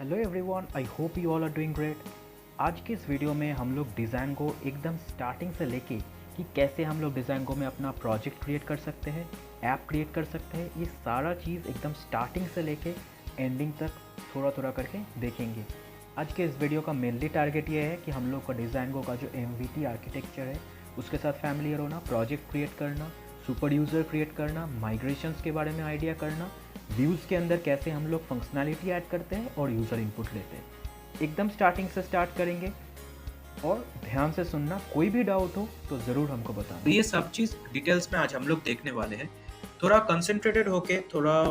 Hello everyone, I hope you all are doing great. आज की इस वीडियो में हम लोग डिज़ाइनगो एकदम स्टार्टिंग से लेके कि कैसे हम लोग डिज़ाइनगो में अपना प्रोजेक्ट क्रिएट कर सकते हैं, ऐप क्रिएट कर सकते हैं, ये सारा चीज़ एकदम स्टार्टिंग से लेके एंडिंग तक थोड़ा थोड़ा करके देखेंगे। आज के इस वीडियो का मेनली टारगेट ये है कि हम लोग का डिज़ाइनगो का जो एमवीटी आर्किटेक्चर है उसके साथ फैमिलियर होना, प्रोजेक्ट क्रिएट करना, सुपर यूज़र क्रिएट करना, माइग्रेशंस के बारे में आइडिया करना, व्यूज़ के अंदर कैसे हम लोग फंक्शनैलिटी ऐड करते हैं और यूज़र इनपुट लेते हैं। एकदम स्टार्टिंग से स्टार्ट करेंगे और ध्यान से सुनना, कोई भी डाउट हो तो ज़रूर हमको बताना। तो ये सब चीज़ डिटेल्स में आज हम लोग देखने वाले हैं। थोड़ा कंसंट्रेटेड होके, थोड़ा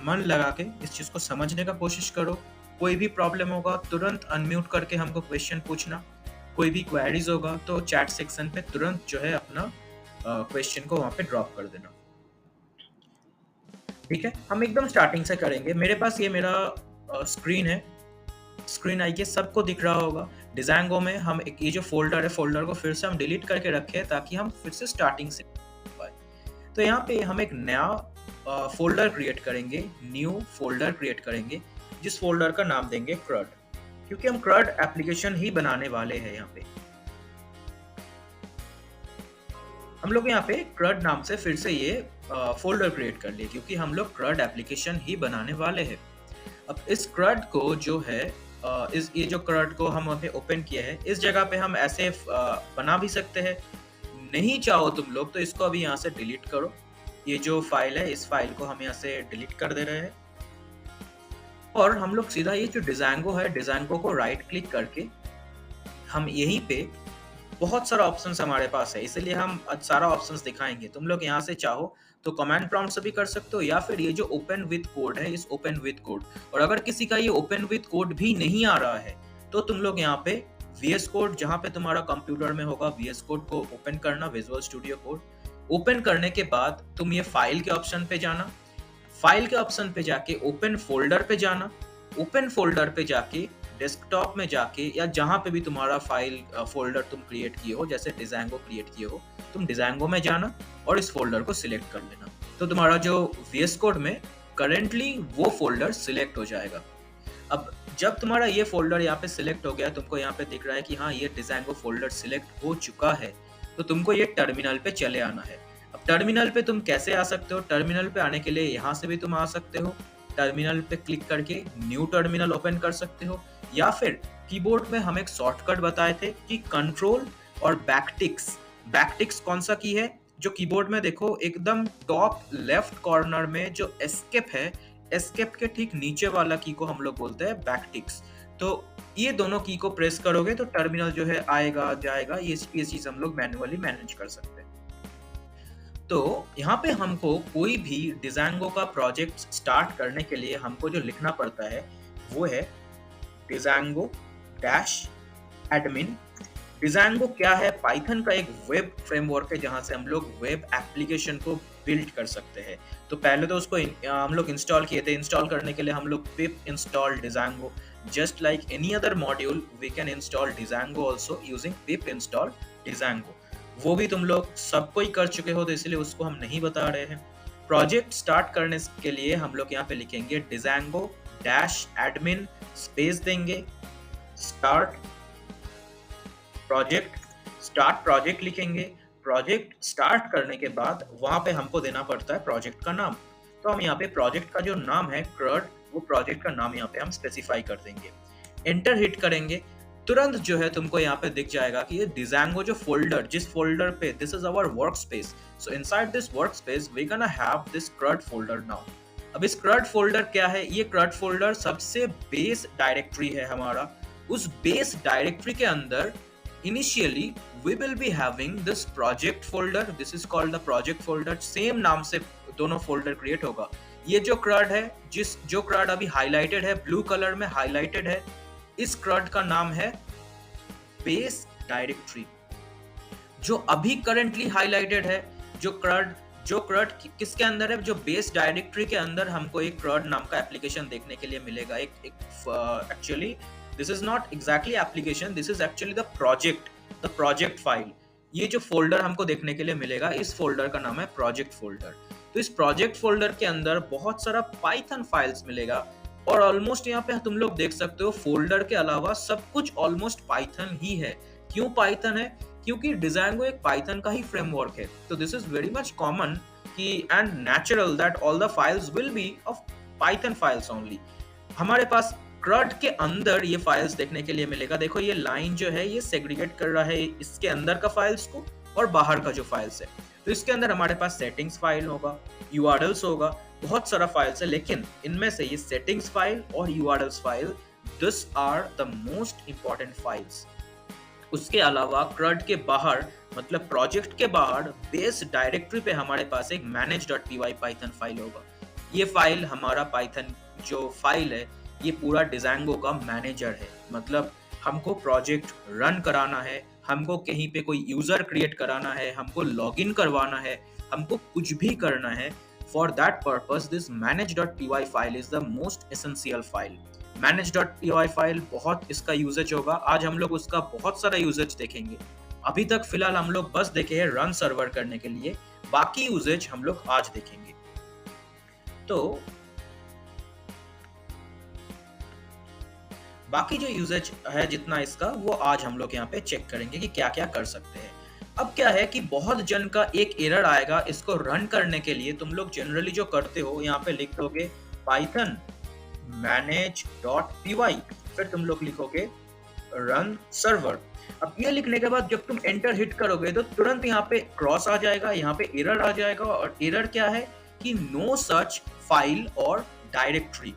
मन लगा के इस चीज़ को समझने का कोशिश करो। कोई भी प्रॉब्लम होगा तुरंत अनम्यूट करके हमको क्वेश्चन पूछना। कोई भी क्वेरीज होगा तो चैट सेक्शन पे तुरंत जो है अपना क्वेश्चन को वहाँ पे ड्रॉप कर देना। ठीक है, हम एकदम स्टार्टिंग से करेंगे। मेरे पास ये मेरा स्क्रीन है। स्क्रीन आइए, सबको दिख रहा होगा। डिजाइनगो में हम एक ये जो फोल्डर है, फोल्डर को फिर से हम डिलीट करके रखे ताकि हम फिर से स्टार्टिंग से पाए। तो यहाँ पे हम एक नया फोल्डर क्रिएट करेंगे, न्यू फोल्डर क्रिएट करेंगे, जिस फोल्डर का नाम देंगे क्रड, क्योंकि हम क्रड एप्लीकेशन ही बनाने वाले हैं। यहाँ पे हम लोग यहाँ पे क्रड नाम से फिर से ये फोल्डर क्रिएट कर लिए, क्योंकि हम लोग क्रड एप्लीकेशन ही बनाने वाले हैं। अब इस क्रड को जो है इस ये जो क्रड को हम अभी ओपन किया है, इस जगह पे हम ऐसे बना भी सकते हैं। नहीं चाहो तुम लोग तो इसको अभी यहाँ से डिलीट करो। ये जो फाइल है, इस फाइल को हम यहाँ से डिलीट कर दे रहे हैं और हम लोग सीधा ये जो डिजाइनगो है, डिजाइनगो को राइट क्लिक करके हम यहीं पे बहुत सारा ऑप्शंस हमारे पास है, इसलिए हम सारा ऑप्शंस दिखाएंगे। तुम लोग यहाँ से चाहो तो कमांड प्रॉम्प्ट से भी कर सकते हो, या फिर ये जो ओपन विद कोड है, इस ओपन विद कोड, और अगर किसी का ये ओपन विद कोड भी नहीं आ रहा है तो तुम लोग यहाँ पे VS कोड, जहाँ पे तुम्हारा कंप्यूटर में होगा, VS कोड को ओपन करना, विजुअल स्टूडियो कोड। ओपन करने के बाद तुम ये फाइल के ऑप्शन पे जाना, फाइल के ऑप्शन पे जाके ओपन फोल्डर पे जाना, ओपन फोल्डर पे जाके डेस्कटॉप में जाके, या जहां पे भी तुम्हारा फाइल फोल्डर तुम क्रिएट किए हो, जैसे डिजाइनगो क्रिएट किए हो, तुम डिजाइनगो में जाना और इस फोल्डर को सिलेक्ट कर लेना। तो तुम्हारा जो VS कोड में करेंटली वो फोल्डर सिलेक्ट हो जाएगा। अब जब तुम्हारा ये फोल्डर यहाँ पे सिलेक्ट हो गया, तुमको यहाँ पे दिख रहा है कि हाँ ये डिजाइनगो फोल्डर सिलेक्ट हो चुका है, तो तुमको ये टर्मिनल पे चले आना है। अब टर्मिनल पे तुम कैसे आ सकते हो? टर्मिनल पे आने के लिए यहाँ से भी तुम आ सकते हो। टर्मिनल पे क्लिक करके न्यू टर्मिनल ओपन कर सकते हो, या फिर कीबोर्ड में हम एक शॉर्टकट बताए थे कि कंट्रोल और बैकटिक्स। बैकटिक्स कौन सा की है? जो कीबोर्ड में देखो एकदम टॉप लेफ्ट कॉर्नर में जो एस्केप है, एस्केप के ठीक नीचे वाला की को हम लोग बोलते हैं बैकटिक्स। तो ये दोनों की को प्रेस करोगे तो टर्मिनल जो है आएगा जाएगा। ये चीज हम लोग मैन्युअली मैनेज कर सकते हैं। तो यहाँ पे हमको कोई भी डिजाइनगो का प्रोजेक्ट स्टार्ट करने के लिए हमको जो लिखना पड़ता है वो है डिजाइनगो डैश एडमिन। डिजाइनगो क्या है? पाइथन का एक वेब फ्रेमवर्क है जहां से हम लोग वेब एप्लीकेशन को बिल्ड कर सकते हैं। तो पहले तो उसको हम लोग इंस्टॉल किए थे। इंस्टॉल करने के लिए हम लोग pip install Django, just like any other module we can install Django also using pip install Django. वो भी तुम लोग सबको ही कर चुके हो, तो इसलिए उसको हम नहीं बता रहे हैं। प्रोजेक्ट स्टार्ट करने के लिए हम लोग यहाँ पे लिखेंगे डिजाइनगो डैश एडमिन, स्पेस देंगे, स्टार्ट प्रोजेक्ट, स्टार्ट प्रोजेक्ट लिखेंगे। प्रोजेक्ट स्टार्ट करने के बाद वहां पे हमको देना पड़ता है प्रोजेक्ट का नाम। तो हम यहाँ पे प्रोजेक्ट का जो नाम है क्रड, वो प्रोजेक्ट का नाम यहाँ पे हम स्पेसिफाई कर देंगे। एंटर हिट करेंगे, तुरंत जो है तुमको यहाँ पे दिख जाएगा कि ये डिजाइनगो जो फोल्डर, जिस फोल्डर पे, this is our work space, so inside this work space we gonna have this CRUD folder now. अब इस क्रड फोल्डर क्या है? ये क्रड फोल्डर सबसे बेस डायरेक्टरी है हमारा। उस बेस डायरेक्टरी के अंदर initially we will be having this project folder, this is called the project folder। Same नाम से दोनों फोल्डर क्रिएट होगा। ये जो क्रड है, जो क्रड अभी हाईलाइटेड है, ब्लू कलर में हाईलाइटेड है, इस क्रड का नाम है बेस डायरेक्टरी। जो अभी करंटली हाईलाइटेड है, जो क्रड किसके अंदर है? जो बेस डायरेक्टरी के अंदर हमको एक क्रड नाम का एप्लीकेशन देखने के लिए मिलेगा। एक actually this is not exactly application, this is actually the project file. ये जो फोल्डर हमको देखने के लिए मिलेगा, इस फोल्डर का नाम है प्रोजेक्ट फोल्डर। तो इस प्रोजेक्ट फोल्डर के अंदर बहुत सारा पाइथन फाइल्स मिलेगा। और ऑलमोस्ट यहाँ पे तुम लोग देख सकते हो फोल्डर के अलावा सब कुछ ऑलमोस्ट पाइथन ही है। क्यों पाइथन है? क्योंकि डिजाइंगो एक पाइथन का ही फ्रेमवर्क है। तो this is very much common कि and natural that all the files will be of Python files only. हमारे पास CRUD के अंदर ये फाइल्स देखने के लिए मिलेगा। देखो ये लाइन जो है ये सेग्रीगेट कर रहा है इसके अंदर का फाइल्स को और बाहर का जो फाइल्स है। तो इसके अंदर हमारे पास सेटिंग्स फाइल होगा, URLs होगा, बहुत सारा फाइल्स है, लेकिन इनमें से ये सेटिंग्स फाइल और URLs file this are the most important files. उसके अलावा CRUD के बाहर मतलब प्रोजेक्ट के बाहर बेस डायरेक्टरी पे हमारे पास एक manage.py पाइथन फाइल होगा। ये फाइल हमारा पाइथन जो फाइल है ये पूरा डिजाइंगो का मैनेजर है। मतलब हमको प्रोजेक्ट रन कराना है, हमको कहीं पे कोई यूजर क्रिएट कराना है, हमको लॉगिन करवाना है, हमको कुछ भी करना है, for that purpose this manage.py file is the most essential file. manage.py file बहुत इसका यूजेज होगा। आज हम लोग उसका बहुत सारा यूजेज देखेंगे। अभी तक फिलहाल हम लोग बस देखे हैं रन सर्वर करने के लिए, बाकी यूजेज हम लोग आज देखेंगे। तो बाकी जो यूजेज है जितना इसका वो आज हम लोग यहाँ पे चेक करेंगे कि क्या क्या कर सकते हैं। अब क्या है कि बहुत जन का एक एरर आएगा इसको रन करने के लिए। तुम लोग जनरली जो करते हो यहाँ पे लिख दोगे पाइथन manage.py, फिर तुम लोग लिखोगे रन सर्वर। अब ये लिखने के बाद जब तुम एंटर हिट करोगे तो तुरंत यहाँ पे क्रॉस आ जाएगा, यहाँ पे एरर आ जाएगा। और एरर क्या है कि नो सच फाइल और डायरेक्टरी,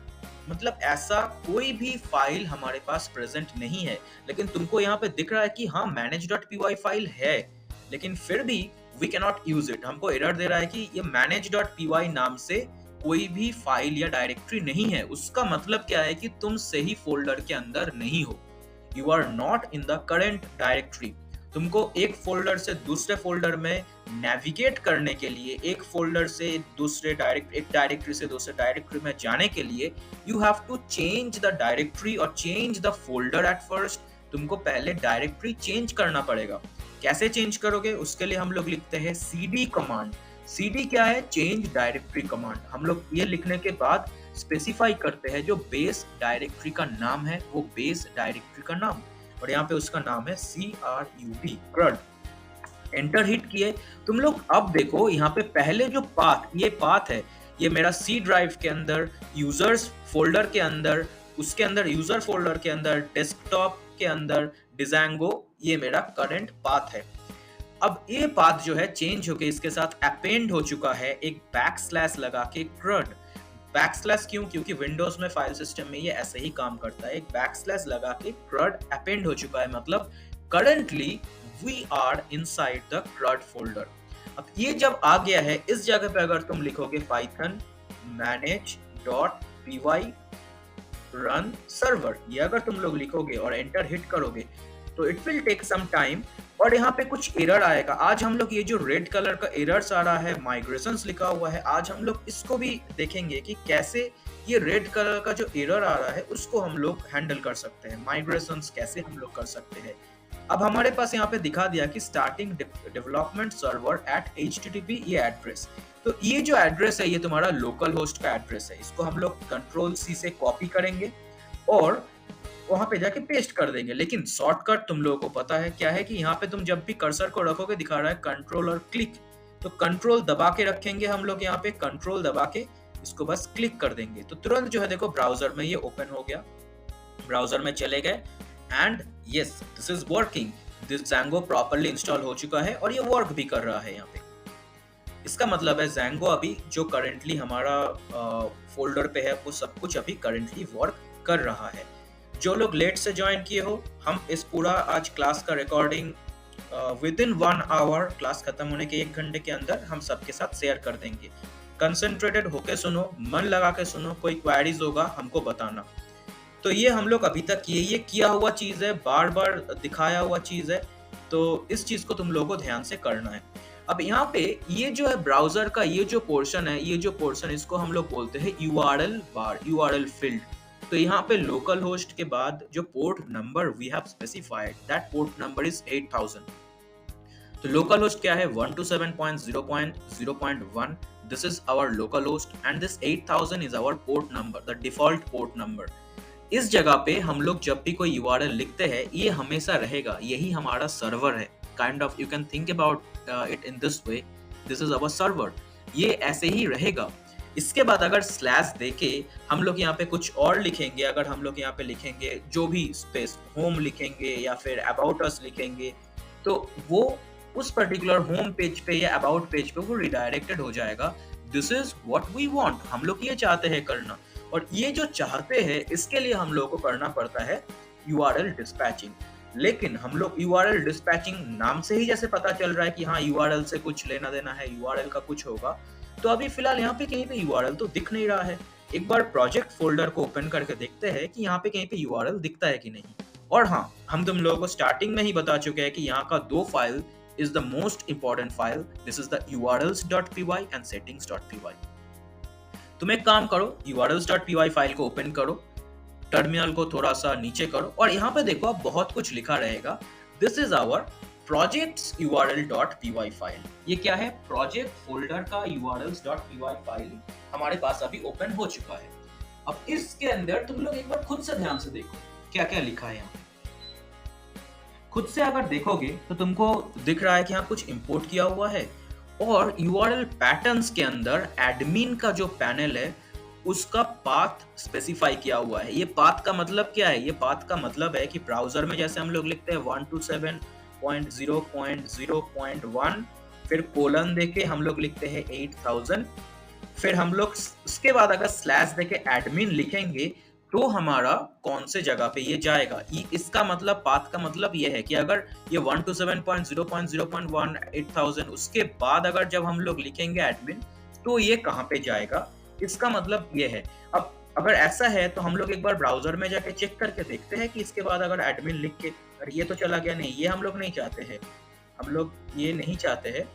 मतलब ऐसा कोई भी फाइल हमारे पास प्रेजेंट नहीं है। लेकिन तुमको यहाँ पे दिख रहा है कि हाँ manage.py फाइल है, लेकिन फिर भी we cannot use it। हमको एरर दे रहा है कि ये manage.py नाम से कोई भी फाइल या डायरेक्टरी नहीं है। उसका मतलब क्या है कि तुम सही फोल्डर के अंदर नहीं हो, you are not in the current directory. तुमको एक फोल्डर से दूसरे फोल्डर में नेविगेट करने के लिए, एक फोल्डर से एक डायरेक्टरी से दूसरे डायरेक्टरी में जाने के लिए you have to change the directory और change the folder at first. तुमको पहले डायरेक्टरी चेंज करना पड़ेगा। कैसे चेंज करोगे? उसके लिए हम लोग लिखते हैं cd कमांड। cd क्या है? Change directory command. हम लोग ये लिखने के बाद स्पेसिफाई करते हैं जो बेस डायरेक्टरी का नाम है वो बेस डायरेक्टरी का नाम, और यहाँ पे उसका नाम है CRUD। एंटर हिट किए तुम लोग। अब देखो यहाँ पे पहले जो ये पाथ है ये मेरा C ड्राइव के अंदर, यूजर्स फोल्डर के अंदर, उसके अंदर यूजर फोल्डर के अंदर, डेस्कटॉप के अंदर डिजाइंगो, ये मेरा करंट पाथ है। अब ये पाथ जो है चेंज होके इसके साथ अपेंड हो चुका है एक बैकस्लैश लगा के CRUD। बैकस्लैश क्यों? क्योंकि विंडोज में फाइल सिस्टम में ये ऐसे ही काम करता है। एक बैकस्लैश लगा के CRUD अपेंड हो चुका है, मतलब currently we are inside the CRUD folder. अब ये जब आ गया है इस जगह पे अगर तुम लिखोगे पाइथन manage.py रन सर्वर, ये अगर तुम लोग लिखोगे और एंटर हिट करोगे तो it will take some time और यहाँ पे कुछ एरर आएगा। आज हम लोग ये जो रेड कलर का एरर्स आ रहा है, माइग्रेशंस लिखा हुआ है, आज हम लोग इसको भी देखेंगे कि कैसे ये रेड कलर का जो एरर आ रहा है उसको हम लोग हैंडल कर सकते हैं, माइग्रेशंस कैसे हम लोग कर सकते हैं। अब हमारे पास यहाँ पे दिखा दिया कि starting development server at HTTP ये एड्रेस। तो ये जो एड्रेस है ये तुम्हारा लोकल होस्ट का एड्रेस है। इसको हम लोग Ctrl+C से कॉपी करेंगे और वहां पे जाके पेस्ट कर देंगे। लेकिन शॉर्टकट तुम लोगों को पता है क्या है कि यहाँ पे तुम जब भी कर्सर को रखोगे दिखा रहा है कंट्रोल और क्लिक, तो कंट्रोल दबा के रखेंगे हम लोग। यहाँ पे कंट्रोल दबा के इसको बस क्लिक कर देंगे तो तुरंत जो है देखो ब्राउजर में ये ओपन हो गया, ब्राउजर में चले गए and yes this is working. This Django properly install हो चुका है और ये वर्क भी कर रहा है। यहाँ पे इसका मतलब है Django अभी जो करंटली हमारा फोल्डर पे है वो सब कुछ अभी करंटली वर्क कर रहा है। जो लोग लेट से ज्वाइन किए हो, हम इस पूरा आज क्लास का recording within 1 hour, class खत्म होने के 1 घंटे के अंदर हम सबके साथ शेयर कर देंगे। कंसंट्रेटेड होके सुनो, मन लगा के सुनो, कोई क्वेरीज होगा हमको बताना। तो ये हम लोग अभी तक ये किया हुआ चीज है, बार बार दिखाया हुआ चीज है, तो इस चीज को तुम लोगों को ध्यान से करना है। अब यहाँ पे ये जो है ब्राउजर का ये जो पोर्शन है, ये जो पोर्शन इसको हम लोग बोलते हैं URL बार, URL फील्ड। तो यहाँ पे लोकल होस्ट के बाद जो port number we have specified, that port number is 8000। तो लोकल होस्ट क्या है? 127.0.0.1. This is our local host and this 8000 is our port number, the default port number. इस जगह पे हम लोग जब भी कोई यूआरएल लिखते हैं ये हमेशा रहेगा, यही हमारा सर्वर है। Kind of you can think about it in this way, this is our server, ये ऐसे ही रहेगा। इसके बाद अगर स्लैश देके हम लोग यहाँ पे कुछ और लिखेंगे, अगर हम लोग यहाँ पे लिखेंगे जो भी स्पेस होम लिखेंगे या फिर अबाउट अस लिखेंगे, तो वो उस पर्टिकुलर होम पेज पे या अबाउट पेज पे वो रिडायरेक्टेड हो जाएगा। This is what we want, हम लोग ये चाहते हैं करना। और ये जो चाहते हैं इसके लिए हम लोगों को करना पड़ता है यूआरएल डिस्पैचिंग। लेकिन हम लोग यूआरएल डिस्पैचिंग नाम से ही जैसे पता चल रहा है कि हाँ यूआरएल से कुछ लेना देना है, यूआरएल का कुछ होगा, तो अभी फिलहाल यहाँ पे कहीं पे यूआरएल तो दिख नहीं रहा है। एक बार प्रोजेक्ट फोल्डर को ओपन करके देखते हैं कि यहाँ पे कहीं पे यूआरएल दिखता है कि नहीं। और हाँ, हम तुम लोगों को स्टार्टिंग में ही बता चुके हैं कि यहाँ का दो file is the most important file. This is the urls.py and settings.py. तुम एक काम करो, urls.py फाइल को ओपन करो, टर्मिनल को थोड़ा सा नीचे करो और यहाँ पे देखो आप बहुत कुछ लिखा रहेगा। This is our projects url.py file. ये क्या है? प्रोजेक्ट फोल्डर का urls.py फाइल हमारे पास अभी ओपन हो चुका है। अब इसके अंदर तुम लोग एक बार खुद से ध्यान से देखो क्या क्या लिखा है यहाँ। खुद से अगर देखोगे तो तुमको दिख रहा है कि यहाँ कुछ इंपोर्ट किया हुआ है और URL पैटर्न्स के अंदर एडमिन का जो पैनल है उसका पाथ स्पेसिफाई किया हुआ है। ये पाथ का मतलब क्या है? ये पाथ का मतलब है कि ब्राउजर में जैसे हम लोग लिखते हैं 127.0.0.1, फिर कोलन देके हम लोग लिखते हैं 8000, फिर हम लोग उसके बाद अगर स्लैश देके एडमिन लिखेंगे तो हमारा कौन से जगह पे ये जाएगा। इसका मतलब पाथ का मतलब ये है कि अगर ये 127.0.0.1 8000 उसके बाद अगर जब हम लोग लिखेंगे एडमिन तो ये कहाँ पे जाएगा, इसका मतलब ये है। अब अगर ऐसा है तो हम लोग एक बार ब्राउजर में जाके चेक करके देखते हैं कि इसके बाद अगर एडमिन लिख के अगर ये तो चला गया, नहीं, ये हम लोग नहीं चाहते हैं, हम लोग ये नहीं चाहते हैं।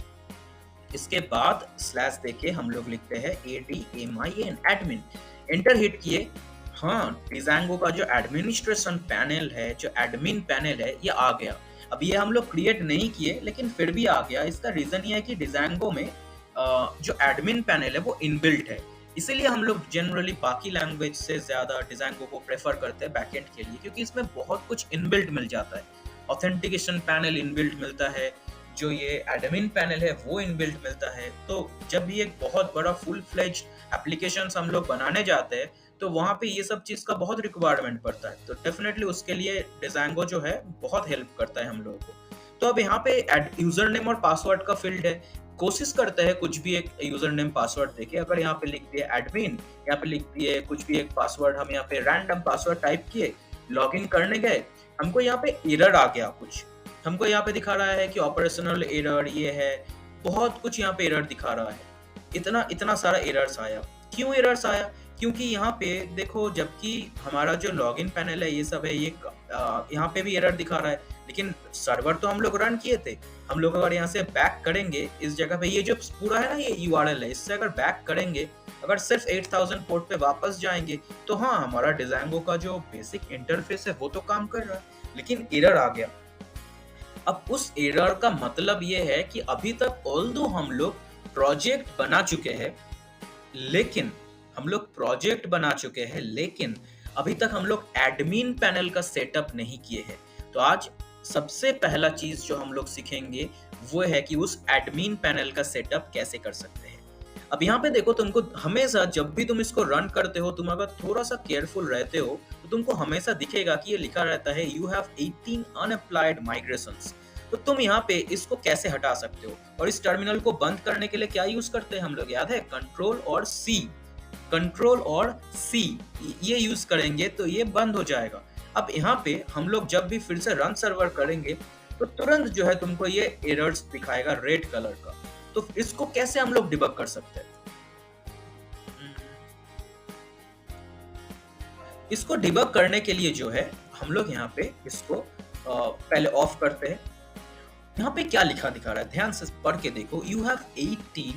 इसके बाद स्लैश देके हम लोग लिखते हैं ADMIN एडमिन, एंटर हिट किए। हाँ, डिजांगो का जो एडमिनिस्ट्रेशन पैनल है, जो एडमिन पैनल है, ये आ गया। अब ये हम लोग क्रिएट नहीं किए लेकिन फिर भी आ गया। इसका रीजन ये है कि डिजांगो में जो एडमिन पैनल है वो इनबिल्ट है, इसीलिए हम लोग जनरली बाकी लैंग्वेज से ज्यादा डिजांगो को प्रेफर करते हैं बैकएंड के लिए, क्योंकि इसमें बहुत कुछ इनबिल्ट मिल जाता है। ऑथेंटिकेशन पैनल इनबिल्ट मिलता है, जो ये एडमिन पैनल है वो इनबिल्ट मिलता है। तो जब भी एक बहुत बड़ा फुल फ्लेज एप्लीकेशन हम लोग बनाने जाते हैं तो वहाँ पे ये सब चीज का बहुत रिक्वायरमेंट पड़ता है, तो डेफिनेटली उसके लिए डिजांगो जो है बहुत हेल्प करता है हम लोगों को। तो अब यहाँ पे यूजर नेम और पासवर्ड का फील्ड है, कोशिश करते हैं कुछ भी एक यूजर नेम पासवर्ड देके। अगर यहाँ पे लिख दिए एडमिन, यहाँ पे लिख दिए कुछ भी एक पासवर्ड, हम यहाँ पे रैंडम पासवर्ड टाइप किए, लॉगिन करने गए, हमको यहाँ पे एरर आ गया। कुछ हमको यहाँ पे दिखा रहा है कि ऑपरेशनल एरर ये है, बहुत कुछ यहाँ पे एरर दिखा रहा है। इतना सारा एरर्स आया। क्यों एरर्स आया? क्योंकि यहाँ पे देखो, जबकि हमारा जो लॉगिन पैनल है ये सब है, ये यहाँ पे भी एरर दिखा रहा है, लेकिन सर्वर तो हम लोग रन किए थे। हम लोग अगर यहाँ से बैक करेंगे इस जगह पे, ये जो पूरा है ना ये यूआरएल है, इससे अगर बैक करेंगे, अगर सिर्फ 8000 पोर्ट पे वापस जाएंगे तो हाँ, हमारा डिजांगो का जो बेसिक इंटरफेस है वो तो काम कर रहा है, लेकिन एरर आ गया। अब उस एरर का मतलब ये है कि अभी तक ऑल्दो हम लोग प्रोजेक्ट बना चुके हैं, लेकिन अभी तक हम लोग एडमिन पैनल का सेटअप नहीं किए हैं। तो आज सबसे पहला चीज जो हम लोग सीखेंगे वो है कि उस एडमिन पैनल का सेटअप कैसे कर सकते हैं। अब यहाँ पे देखो, तुमको हमेशा जब भी तुम इसको रन करते हो, तुम अगर थोड़ा सा केयरफुल रहते हो तो तुमको हमेशा दिखेगा कि ये लिखा रहता है यू हैव 18 अनअप्लाइड माइग्रेशंस। तो तुम यहाँ पे इसको कैसे हटा सकते हो, और इस टर्मिनल को बंद करने के लिए क्या यूज करते हैं हम लोग, याद है? कंट्रोल और सी ये यूज करेंगे तो ये बंद हो जाएगा। अब यहाँ पे हम लोग जब भी फिर से रन सर्वर करेंगे तो तुरंत जो है तुमको ये एरर्स दिखाएगा रेड कलर का। तो इसको कैसे हम लोग डिबग कर सकते हैं? इसको डिबग करने के लिए जो है हम लोग यहाँ पे इसको पहले ऑफ करते हैं। यहाँ पे क्या लिखा दिखा रहा है, ध्यान से पढ़ के देखो, यू हैव 18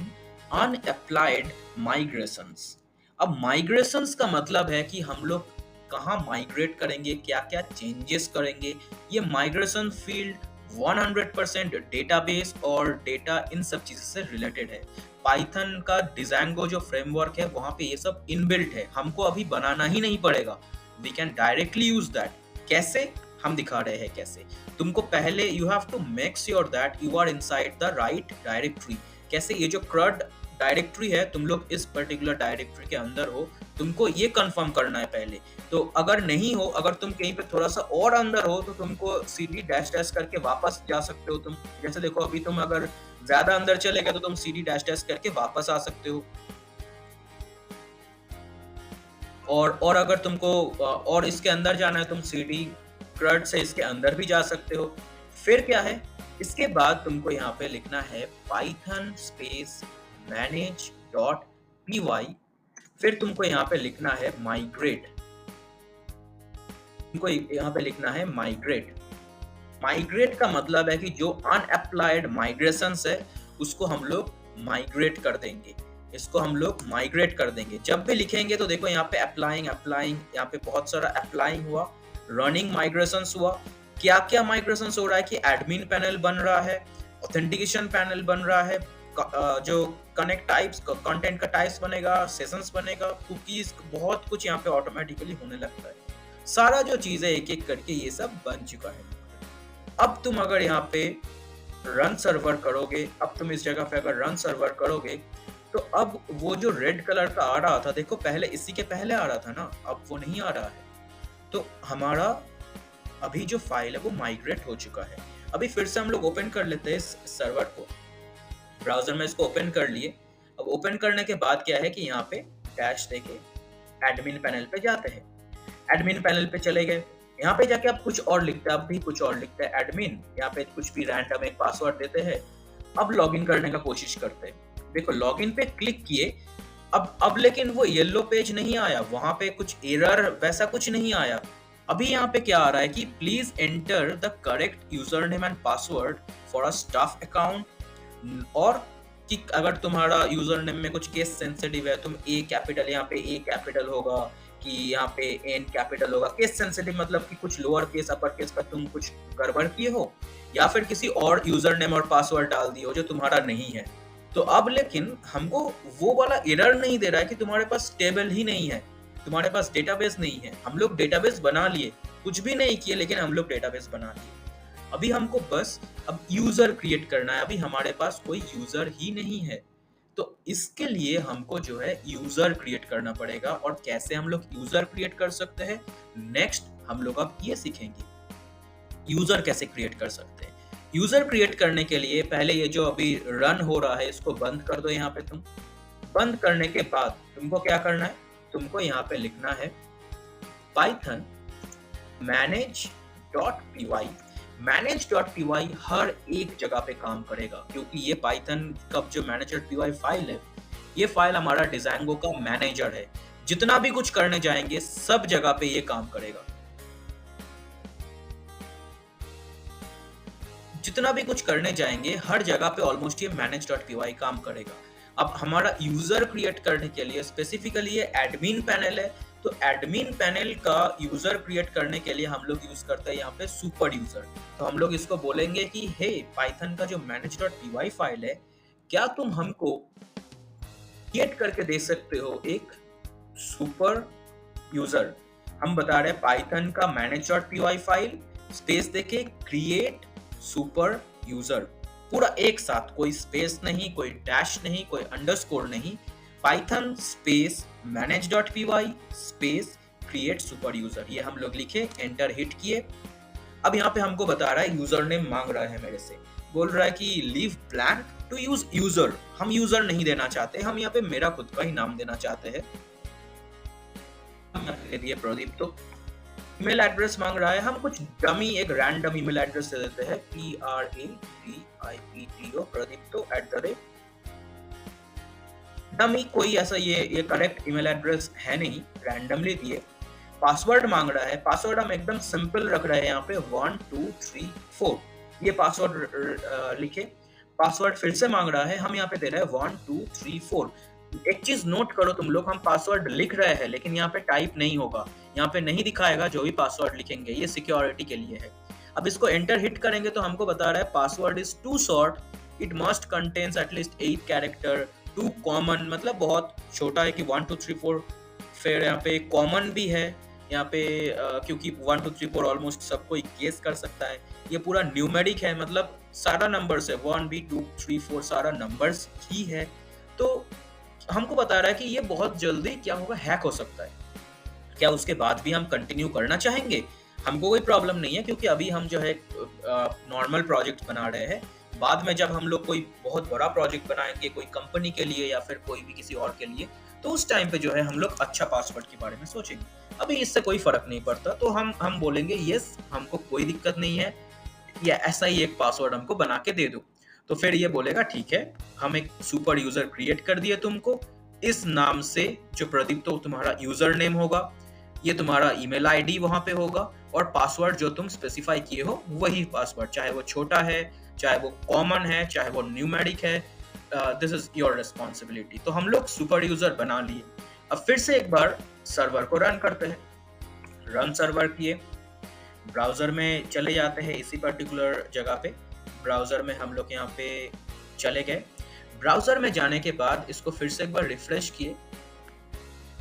अनअप्लाइड माइग्रेशंस। अब माइग्रेशंस का मतलब है कि हम लोग कहाँ माइग्रेट करेंगे, क्या क्या चेंजेस करेंगे। ये माइग्रेशन फील्ड 100% डेटाबेस और डेटा इन सब चीज़ों से रिलेटेड है। पाइथन का डिज़ांगो जो फ्रेमवर्क है वहाँ पे ये सब इनबिल्ट है, हमको अभी बनाना ही नहीं पड़ेगा। We can directly use that. कैसे? हम दिखा रहे हैं कैसे। तुमको पहले you have to make sure that you are inside the right directory. कैसे? ये जो CRUD डायरेक्टरी है, तुम लोग इस पर्टिकुलर डायरेक्टरी के अंदर हो, तुमको ये कंफर्म करना है पहले। तो अगर नहीं हो, अगर तुम कहीं पे थोड़ा सा और अंदर हो, तो तुमको CD डैश डैश करके वापस जा सकते हो तुम। जैसे देखो अभी तुम अगर ज्यादा अंदर चले गए तो तुम CD डैश डैश करके वापस आ सकते हो। और अगर तुमको और इसके अंदर जाना है, तुम CD CRUD से इसके अंदर भी जा सकते हो। फिर क्या है, इसके बाद तुमको यहाँ पे लिखना है पाइथन स्पेस manage.py। फिर तुमको यहाँ पे लिखना है माइग्रेट। तुमको यहाँ पे लिखना है माइग्रेट। माइग्रेट का मतलब है कि जो अनअप्लाइड माइग्रेशंस है उसको हम लोग माइग्रेट कर देंगे। इसको हम लोग माइग्रेट कर देंगे। जब भी लिखेंगे तो देखो यहाँ पे अप्लाइंग अप्लाइंग, यहाँ पे बहुत सारा अप्लाइंग हुआ, रनिंग माइग्रेशंस हुआ। क्या क्या माइग्रेशंस हो रहा है कि एडमिन पैनल बन रहा है, ऑथेंटिकेशन पैनल बन रहा है, जो कनेक्ट टाइप्स कंटेंट का टाइप्स बनेगा, सेशंस बनेगा, कुकीज, बहुत कुछ यहाँ पे ऑटोमेटिकली होने लगता है। सारा जो चीजें एक एक करके ये सब बन चुका है। अब तुम अगर यहाँ पे रन सर्वर करोगे, अब तुम इस जगह पे अगर रन सर्वर करोगे तो अब वो जो रेड कलर का आ रहा था, देखो पहले इसी के पहले आ रहा था ना, अब वो नहीं आ रहा है। तो हमारा अभी जो फाइल है वो माइग्रेट हो चुका है। अभी फिर से हम लोग ओपन कर लेते हैं इस सर्वर को। ब्राउजर में इसको ओपन कर लिए। अब ओपन करने के बाद क्या है कि यहाँ पे डैश देके एडमिन पैनल पे जाते हैं। एडमिन पैनल पे चले गए, यहाँ पे जाके आप कुछ और लिखते हैं, अब भी कुछ और लिखते हैं एडमिन, यहाँ पे कुछ भी रैंडम एक पासवर्ड देते हैं। अब लॉगिन करने का कोशिश करते हैं। देखो लॉगिन पे क्लिक किए, अब लेकिन वो येलो पेज नहीं आया, वहां पे कुछ एरर वैसा कुछ नहीं आया। अभी यहाँ पे क्या आ रहा है कि please enter the correct user name and password for a staff account. और कि अगर तुम्हारा यूजर नेम में कुछ केस सेंसिटिव है, तुम ए कैपिटल, यहाँ पे ए कैपिटल होगा कि यहाँ पे एन कैपिटल होगा। केस सेंसिटिव मतलब कि कुछ लोअर केस अपर केस का तुम कुछ गड़बड़ किए हो, या फिर किसी और यूजर नेम और पासवर्ड डाल दिए हो जो तुम्हारा नहीं है। तो अब लेकिन हमको वो वाला एरर नहीं दे रहा है कि तुम्हारे पास टेबल ही नहीं है, तुम्हारे पास डेटाबेस नहीं है। हम लोग डेटाबेस बना लिए, कुछ भी नहीं किए लेकिन हम लोग डेटाबेस बना लिए। अभी हमको बस अब यूजर क्रिएट करना है। अभी हमारे पास कोई यूजर ही नहीं है, तो इसके लिए हमको जो है यूजर क्रिएट करना पड़ेगा। और कैसे हम लोग यूजर क्रिएट कर सकते हैं, नेक्स्ट हम लोग अब ये सीखेंगे यूजर कैसे क्रिएट कर सकते हैं। यूजर क्रिएट करने के लिए पहले ये जो अभी रन हो रहा है इसको बंद कर दो। यहाँ पे तुम बंद करने के बाद तुमको क्या करना है, तुमको यहाँ पे लिखना है पाइथन manage.py। manage.py हर एक जगह पे काम करेगा, क्योंकि ये पाइथन का जो manager.py फाइल है, ये फाइल हमारा डिजांगो का मैनेजर है। जितना भी कुछ करने जाएंगे सब जगह पे ये काम करेगा। जितना भी कुछ करने जाएंगे हर जगह पे ऑलमोस्ट ये manage.py काम करेगा। अब हमारा यूजर क्रिएट करने के लिए स्पेसिफिकली ये एडमिन पैनल है, तो एडमिन पैनल का यूजर क्रिएट करने के लिए हम लोग यूज करते हैं यहाँ पे सुपर यूजर। तो हम लोग इसको बोलेंगे कि हे पाइथन का जो manage.py फाइल है, क्या तुम हमको क्रिएट करके दे सकते हो एक सुपर यूजर। हम बता रहे हैं पाइथन का manage.py फाइल स्पेस देके क्रिएट सुपर यूजर, पूरा एक साथ, कोई स्पेस नहीं, कोई डैश नहीं, कोई अंडरस्कोर नहीं, Python space manage.py space create super user. ये हम लोग लिखे, एंटर हिट किए। अब यहाँ पे हमको बता रहा है यूजर नेम मांग रहा है मेरे से, बोल रहा है कि leave blank to use user. हम यूजर नहीं देना चाहते, हम यहाँ पे मेरा खुद का ही नाम देना चाहते हैं। प्रदीप। तो ईमेल एड्रेस मांग रहा है, हम कुछ डमी एक रैंडम ईमेल एड्रेस दे देते हैं PRADIPTO प्रदीप्तो @ डमी, कोई ऐसा ये करेक्ट ईमेल एड्रेस है नहीं, रैंडमली दिए। पासवर्ड मांग रहा है, पासवर्ड हम एकदम सिंपल रख रहे हैं, यहाँ पे 1 2 3 4 ये पासवर्ड लिखे। पासवर्ड फिर से मांग रहा है, हम यहाँ पे दे रहे हैं 1 2 3 4। एक चीज नोट करो तुम लोग, हम पासवर्ड लिख रहे हैं लेकिन यहाँ पे टाइप नहीं होगा, यहाँ पे नहीं दिखाएगा जो भी पासवर्ड लिखेंगे, ये सिक्योरिटी के लिए है। अब इसको एंटर हिट करेंगे तो हमको बता रहा है password is too short, it must contains at least 8 character, too common मतलब बहुत छोटा है कि 1 2 3 4। फिर यहाँ पे कॉमन भी है यहाँ पे क्योंकि 1 2 3 4 ऑलमोस्ट सबको गेस कर सकता है। ये पूरा न्यूमेरिक है, मतलब सारा नंबर्स है, 1 2 3 4 सारा नंबर्स ही है। तो हमको बता रहा है कि ये बहुत जल्दी क्या होगा, हैक हो सकता है। क्या उसके बाद भी हम कंटिन्यू करना चाहेंगे? हमको कोई प्रॉब्लम नहीं है, क्योंकि अभी हम जो है नॉर्मल प्रोजेक्ट बना रहे हैं। बाद में जब हम लोग कोई बहुत बड़ा प्रोजेक्ट बनाएंगे कोई कंपनी के लिए या फिर कोई भी किसी और के लिए, तो उस टाइम पे जो है हम लोग अच्छा पासवर्ड के बारे में सोचेंगे। अभी इससे कोई फर्क नहीं पड़ता, तो हम बोलेंगे यस, हमको कोई दिक्कत नहीं है, या ऐसा ही एक पासवर्ड हमको बना के दे दो। तो फिर ये बोलेगा ठीक है, हम एक सुपर यूजर क्रिएट कर दिए तुमको, इस नाम से जो प्रदीप तो तुम्हारा यूजर नेम होगा, ये तुम्हारा ईमेल आईडी वहां पे होगा, और पासवर्ड जो तुम स्पेसिफाई किए हो वही पासवर्ड, चाहे वो छोटा है, चाहे वो कॉमन है, चाहे वो न्यूमेरिक है, दिस इज योर रिस्पॉन्सिबिलिटी। तो हम लोग सुपर यूजर बना लिए। अब फिर से एक बार सर्वर को रन करते हैं। रन सर्वर किए, ब्राउजर में चले जाते हैं इसी पर्टिकुलर जगह पे। ब्राउजर में हम लोग यहाँ पे चले गए। ब्राउजर में जाने के बाद इसको फिर से एक बार रिफ्रेश किए,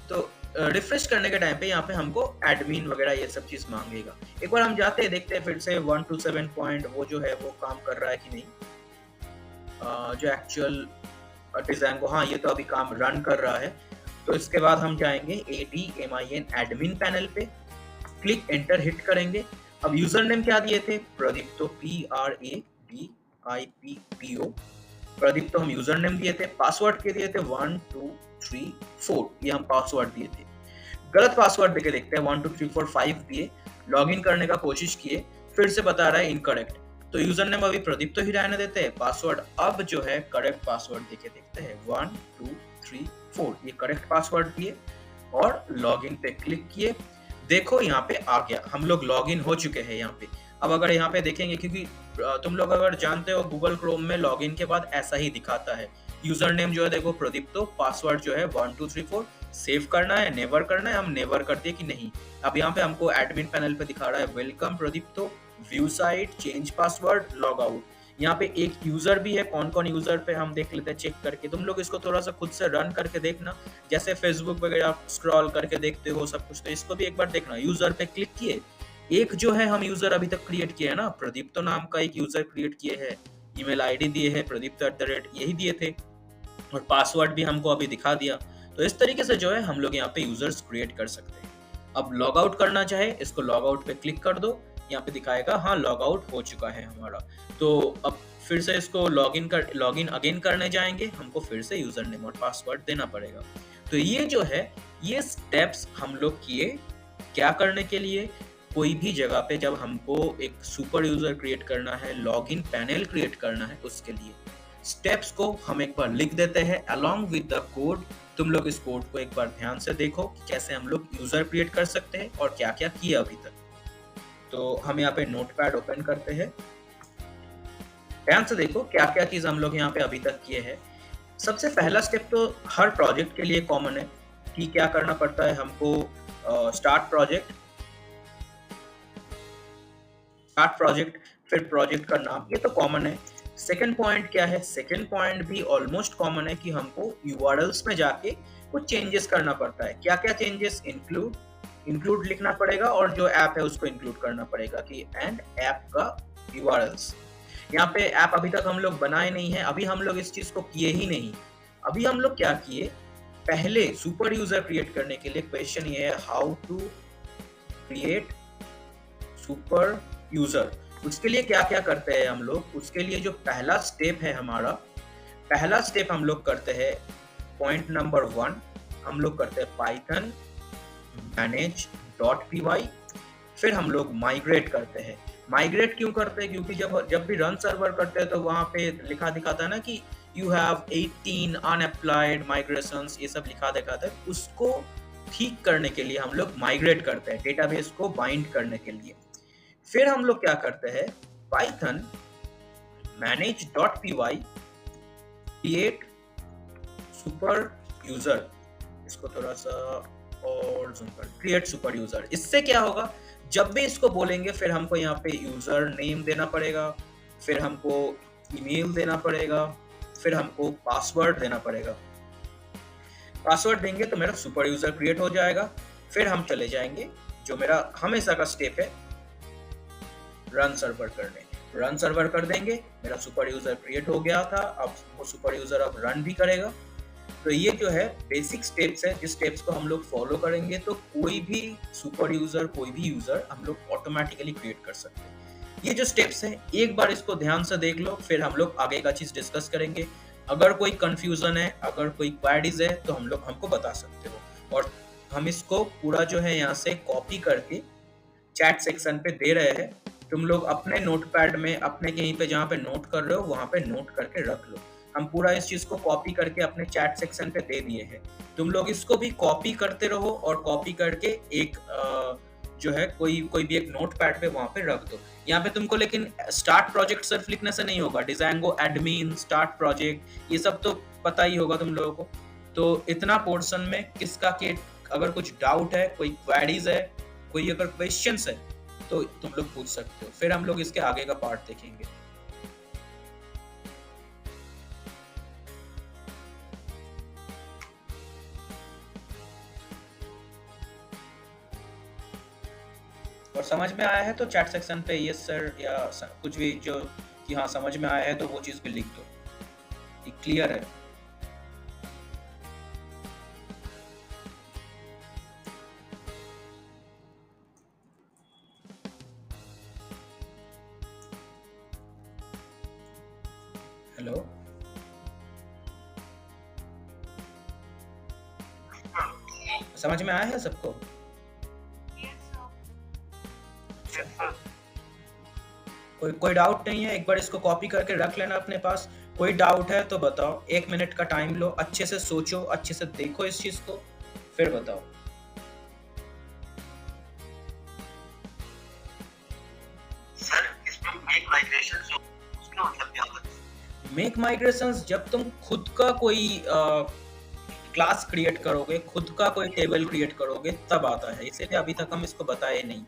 तो रिफ्रेश करने के टाइम पे यहाँ पे हमको एडमिन वगैरह ये सब चीज मांगेगा। एक बार हम जाते हैं, देखते हैं फिर से 127 पॉइंट वो जो है वो काम कर रहा है कि नहीं, जो एक्चुअल डिजाइन को, हाँ ये तो अभी काम रन कर रहा है। तो इसके बाद हम जाएंगे ADMIN एडमिन पैनल पे, क्लिक एंटर हिट करेंगे। अब यूजर नेम क्या दिए थे, प्रदीप, तो PRADIPPO, प्रदीप तो हम यूजर नेम दिए थे। पासवर्ड के दिए थे 1 2 3 4, ये हम पासवर्ड दिए थे। गलत पासवर्ड देके देखते हैं, 1 2 3 4 5 दिए, लॉगिन करने का कोशिश किए, फिर से बता रहा है इनकरेक्ट। तो यूजर नेम अभी प्रदीप तो ही रहने देते हैं, पासवर्ड अब जो है करेक्ट पासवर्ड देके देखते हैं, 1 2 3 4, ये करेक्ट पासवर्ड दिए और लॉगिन पे क्लिक किए। देखो यहाँ पे आ गया, हम लोग लॉगिन हो चुके हैं यहाँ पे। अब अगर यहाँ पे देखेंगे, क्योंकि तुम लोग अगर जानते हो गूगल क्रोम में लॉगिन के बाद ऐसा ही दिखाता है, यूजर नेम जो है देखो प्रदीप, तो पासवर्ड जो है 1 2 3 4, सेव करना है नेवर करना है, हम नेवर कर दिए कि नहीं। अब यहाँ पे हमको एडमिन पैनल पे दिखा रहा है वेलकम प्रदीप, तो view site, change password, log out. यहाँ पे एक यूजर भी है, कौन कौन यूजर पे हम देख लेते हैं चेक करके। तुम लोग इसको थोड़ा सा खुद से रन करके देखना, जैसे फेसबुक वगैरह स्क्रॉल करके देखते हो सब कुछ, तो इसको भी एक बार देखना। यूजर पे क्लिक किए, एक जो है हम यूजर अभी तक क्रिएट किए है ना, प्रदीप तो नाम का एक यूजर क्रिएट किए है, ईमेल आईडी दिए है प्रदीप यही दिए थे, और पासवर्ड भी हमको अभी दिखा दिया। तो इस तरीके से जो है हम लोग यहाँ पे यूजर्स क्रिएट कर सकते हैं। अब लॉग आउट करना चाहे, इसको लॉग आउट पे क्लिक कर दो, यहाँ पे दिखाएगा हाँ लॉग आउट हो चुका है हमारा। तो अब फिर से इसको लॉगिन अगेन करने जाएंगे, हमको फिर से यूजर नेम और पासवर्ड देना पड़ेगा। तो ये जो है ये स्टेप्स हम लोग किए क्या करने के लिए, कोई भी जगह पे जब हमको एक सुपर यूजर क्रिएट करना है, लॉगिन पैनल क्रिएट करना है, उसके लिए स्टेप्स को हम एक बार लिख देते हैं अलोंग विद द कोड। तुम लोग इस कोड को एक बार ध्यान से देखो कि कैसे हम लोग यूजर क्रिएट कर सकते हैं और क्या क्या किया अभी तक। तो हम यहाँ पे नोटपैड ओपन करते हैं, ध्यान से देखो क्या क्या चीज हम लोग यहाँ पे अभी तक किए हैं। सबसे पहला स्टेप तो हर प्रोजेक्ट के लिए कॉमन है कि क्या करना पड़ता है हमको, स्टार्ट प्रोजेक्ट, फिर प्रोजेक्ट का नाम, ये तो कॉमन है। सेकंड पॉइंट क्या है, सेकंड पॉइंट भी ऑलमोस्ट कॉमन है कि हमको यूआरएल्स में जाके कुछ चेंजेस करना पड़ता है। क्या क्या चेंजेस, इंक्लूड लिखना पड़ेगा और जो ऐप है उसको इंक्लूड करना पड़ेगा कि एंड ऐप का यूआरएल्स। यहाँ पे ऐप अभी तक हम लोग बनाए नहीं है, अभी हम लोग इस चीज को किए ही नहीं। अभी हम लोग क्या किए, पहले सुपर यूजर क्रिएट करने के लिए क्वेश्चन ये है how to create super user. उसके लिए क्या क्या करते हैं हम लोग, उसके लिए जो पहला स्टेप है हमारा, पहला स्टेप हम लोग करते हैं पॉइंट नंबर 1, हम लोग करते हैं पाइथन manage.py, फिर हम लोग माइग्रेट करते हैं। माइग्रेट क्यों करते हैं, क्योंकि जब भी रन सर्वर करते हैं तो वहां पे लिखा दिखाता है ना कि यू हैव 18 अनअप्लाइड माइग्रेशंस, ये सब लिखा दिखाता है। उसको ठीक करने के लिए हम लोग माइग्रेट करते हैं, डेटाबेस को बाइंड करने के लिए। फिर हम लोग क्या करते हैं, Python manage.py create super user, इसको थोड़ा सा और क्रिएट सुपर यूजर। इससे क्या होगा, जब भी इसको बोलेंगे फिर हमको यहाँ पे यूजर नेम देना पड़ेगा, फिर हमको ईमेल देना पड़ेगा, फिर हमको पासवर्ड देना पड़ेगा। पासवर्ड देंगे तो मेरा सुपर यूजर क्रिएट हो जाएगा। फिर हम चले जाएंगे, जो मेरा हमेशा का स्टेप है, रन सर्वर करने। रन सर्वर कर देंगे, मेरा सुपर यूजर क्रिएट हो गया था। अब वो सुपर यूजर अब रन भी करेगा। तो ये जो है बेसिक स्टेप्स है, जिस स्टेप्स को हम लोग फॉलो करेंगे तो कोई भी सुपर यूजर, कोई भी यूजर हम लोग ऑटोमेटिकली क्रिएट कर सकते हैं। ये जो स्टेप्स हैं, एक बार इसको ध्यान से देख लो, फिर हम लोग आगे का चीज डिस्कस करेंगे। अगर कोई कंफ्यूजन है, अगर कोई क्वेरीज है तो हमको बता सकते हो। और हम इसको पूरा जो है यहाँ से कॉपी करके चैट सेक्शन पे दे रहे हैं। तुम लोग अपने नोटपैड में, अपने कहीं पे जहाँ पे नोट कर रहे हो वहां पे नोट करके रख लो। हम पूरा इस चीज को कॉपी करके अपने चैट सेक्शन पे दे दिए हैं। तुम लोग इसको भी कॉपी करते रहो और कॉपी करके एक जो है कोई भी एक नोटपैड पे वहां पे रख दो। यहाँ पे तुमको लेकिन स्टार्ट प्रोजेक्ट सिर्फ लिखने से नहीं होगा, डिजाइनगो एडमिन, स्टार्ट प्रोजेक्ट, ये सब तो पता ही होगा तुम लोगों को। तो इतना पोर्शन में किसका के अगर कुछ डाउट है, कोई क्वेरीज है, कोई अगर क्वेश्चंस है तो तुम लोग पूछ सकते हो। फिर हम लोग इसके आगे का पार्ट देखेंगे। और समझ में आया है तो चैट सेक्शन पे यस सर या कुछ भी जो कि हाँ समझ में आया है तो वो चीज भी लिख दो, ये क्लियर है। हेलो, समझ में आया है सबको? कोई डाउट नहीं है? एक बार इसको कॉपी करके रख लेना अपने पास। कोई डाउट है तो बताओ, 1 मिनट का टाइम लो, अच्छे से सोचो, अच्छे से देखो इस चीज को, फिर बताओ। सर इसमें मेक माइग्रेशंस उसका मतलब क्या होता है? मेक माइग्रेशंस जब तुम खुद का कोई क्लास क्रिएट करोगे, खुद का कोई टेबल क्रिएट करोगे तब आता है, इसीलिए अभी तक हम इसको बताए नहीं।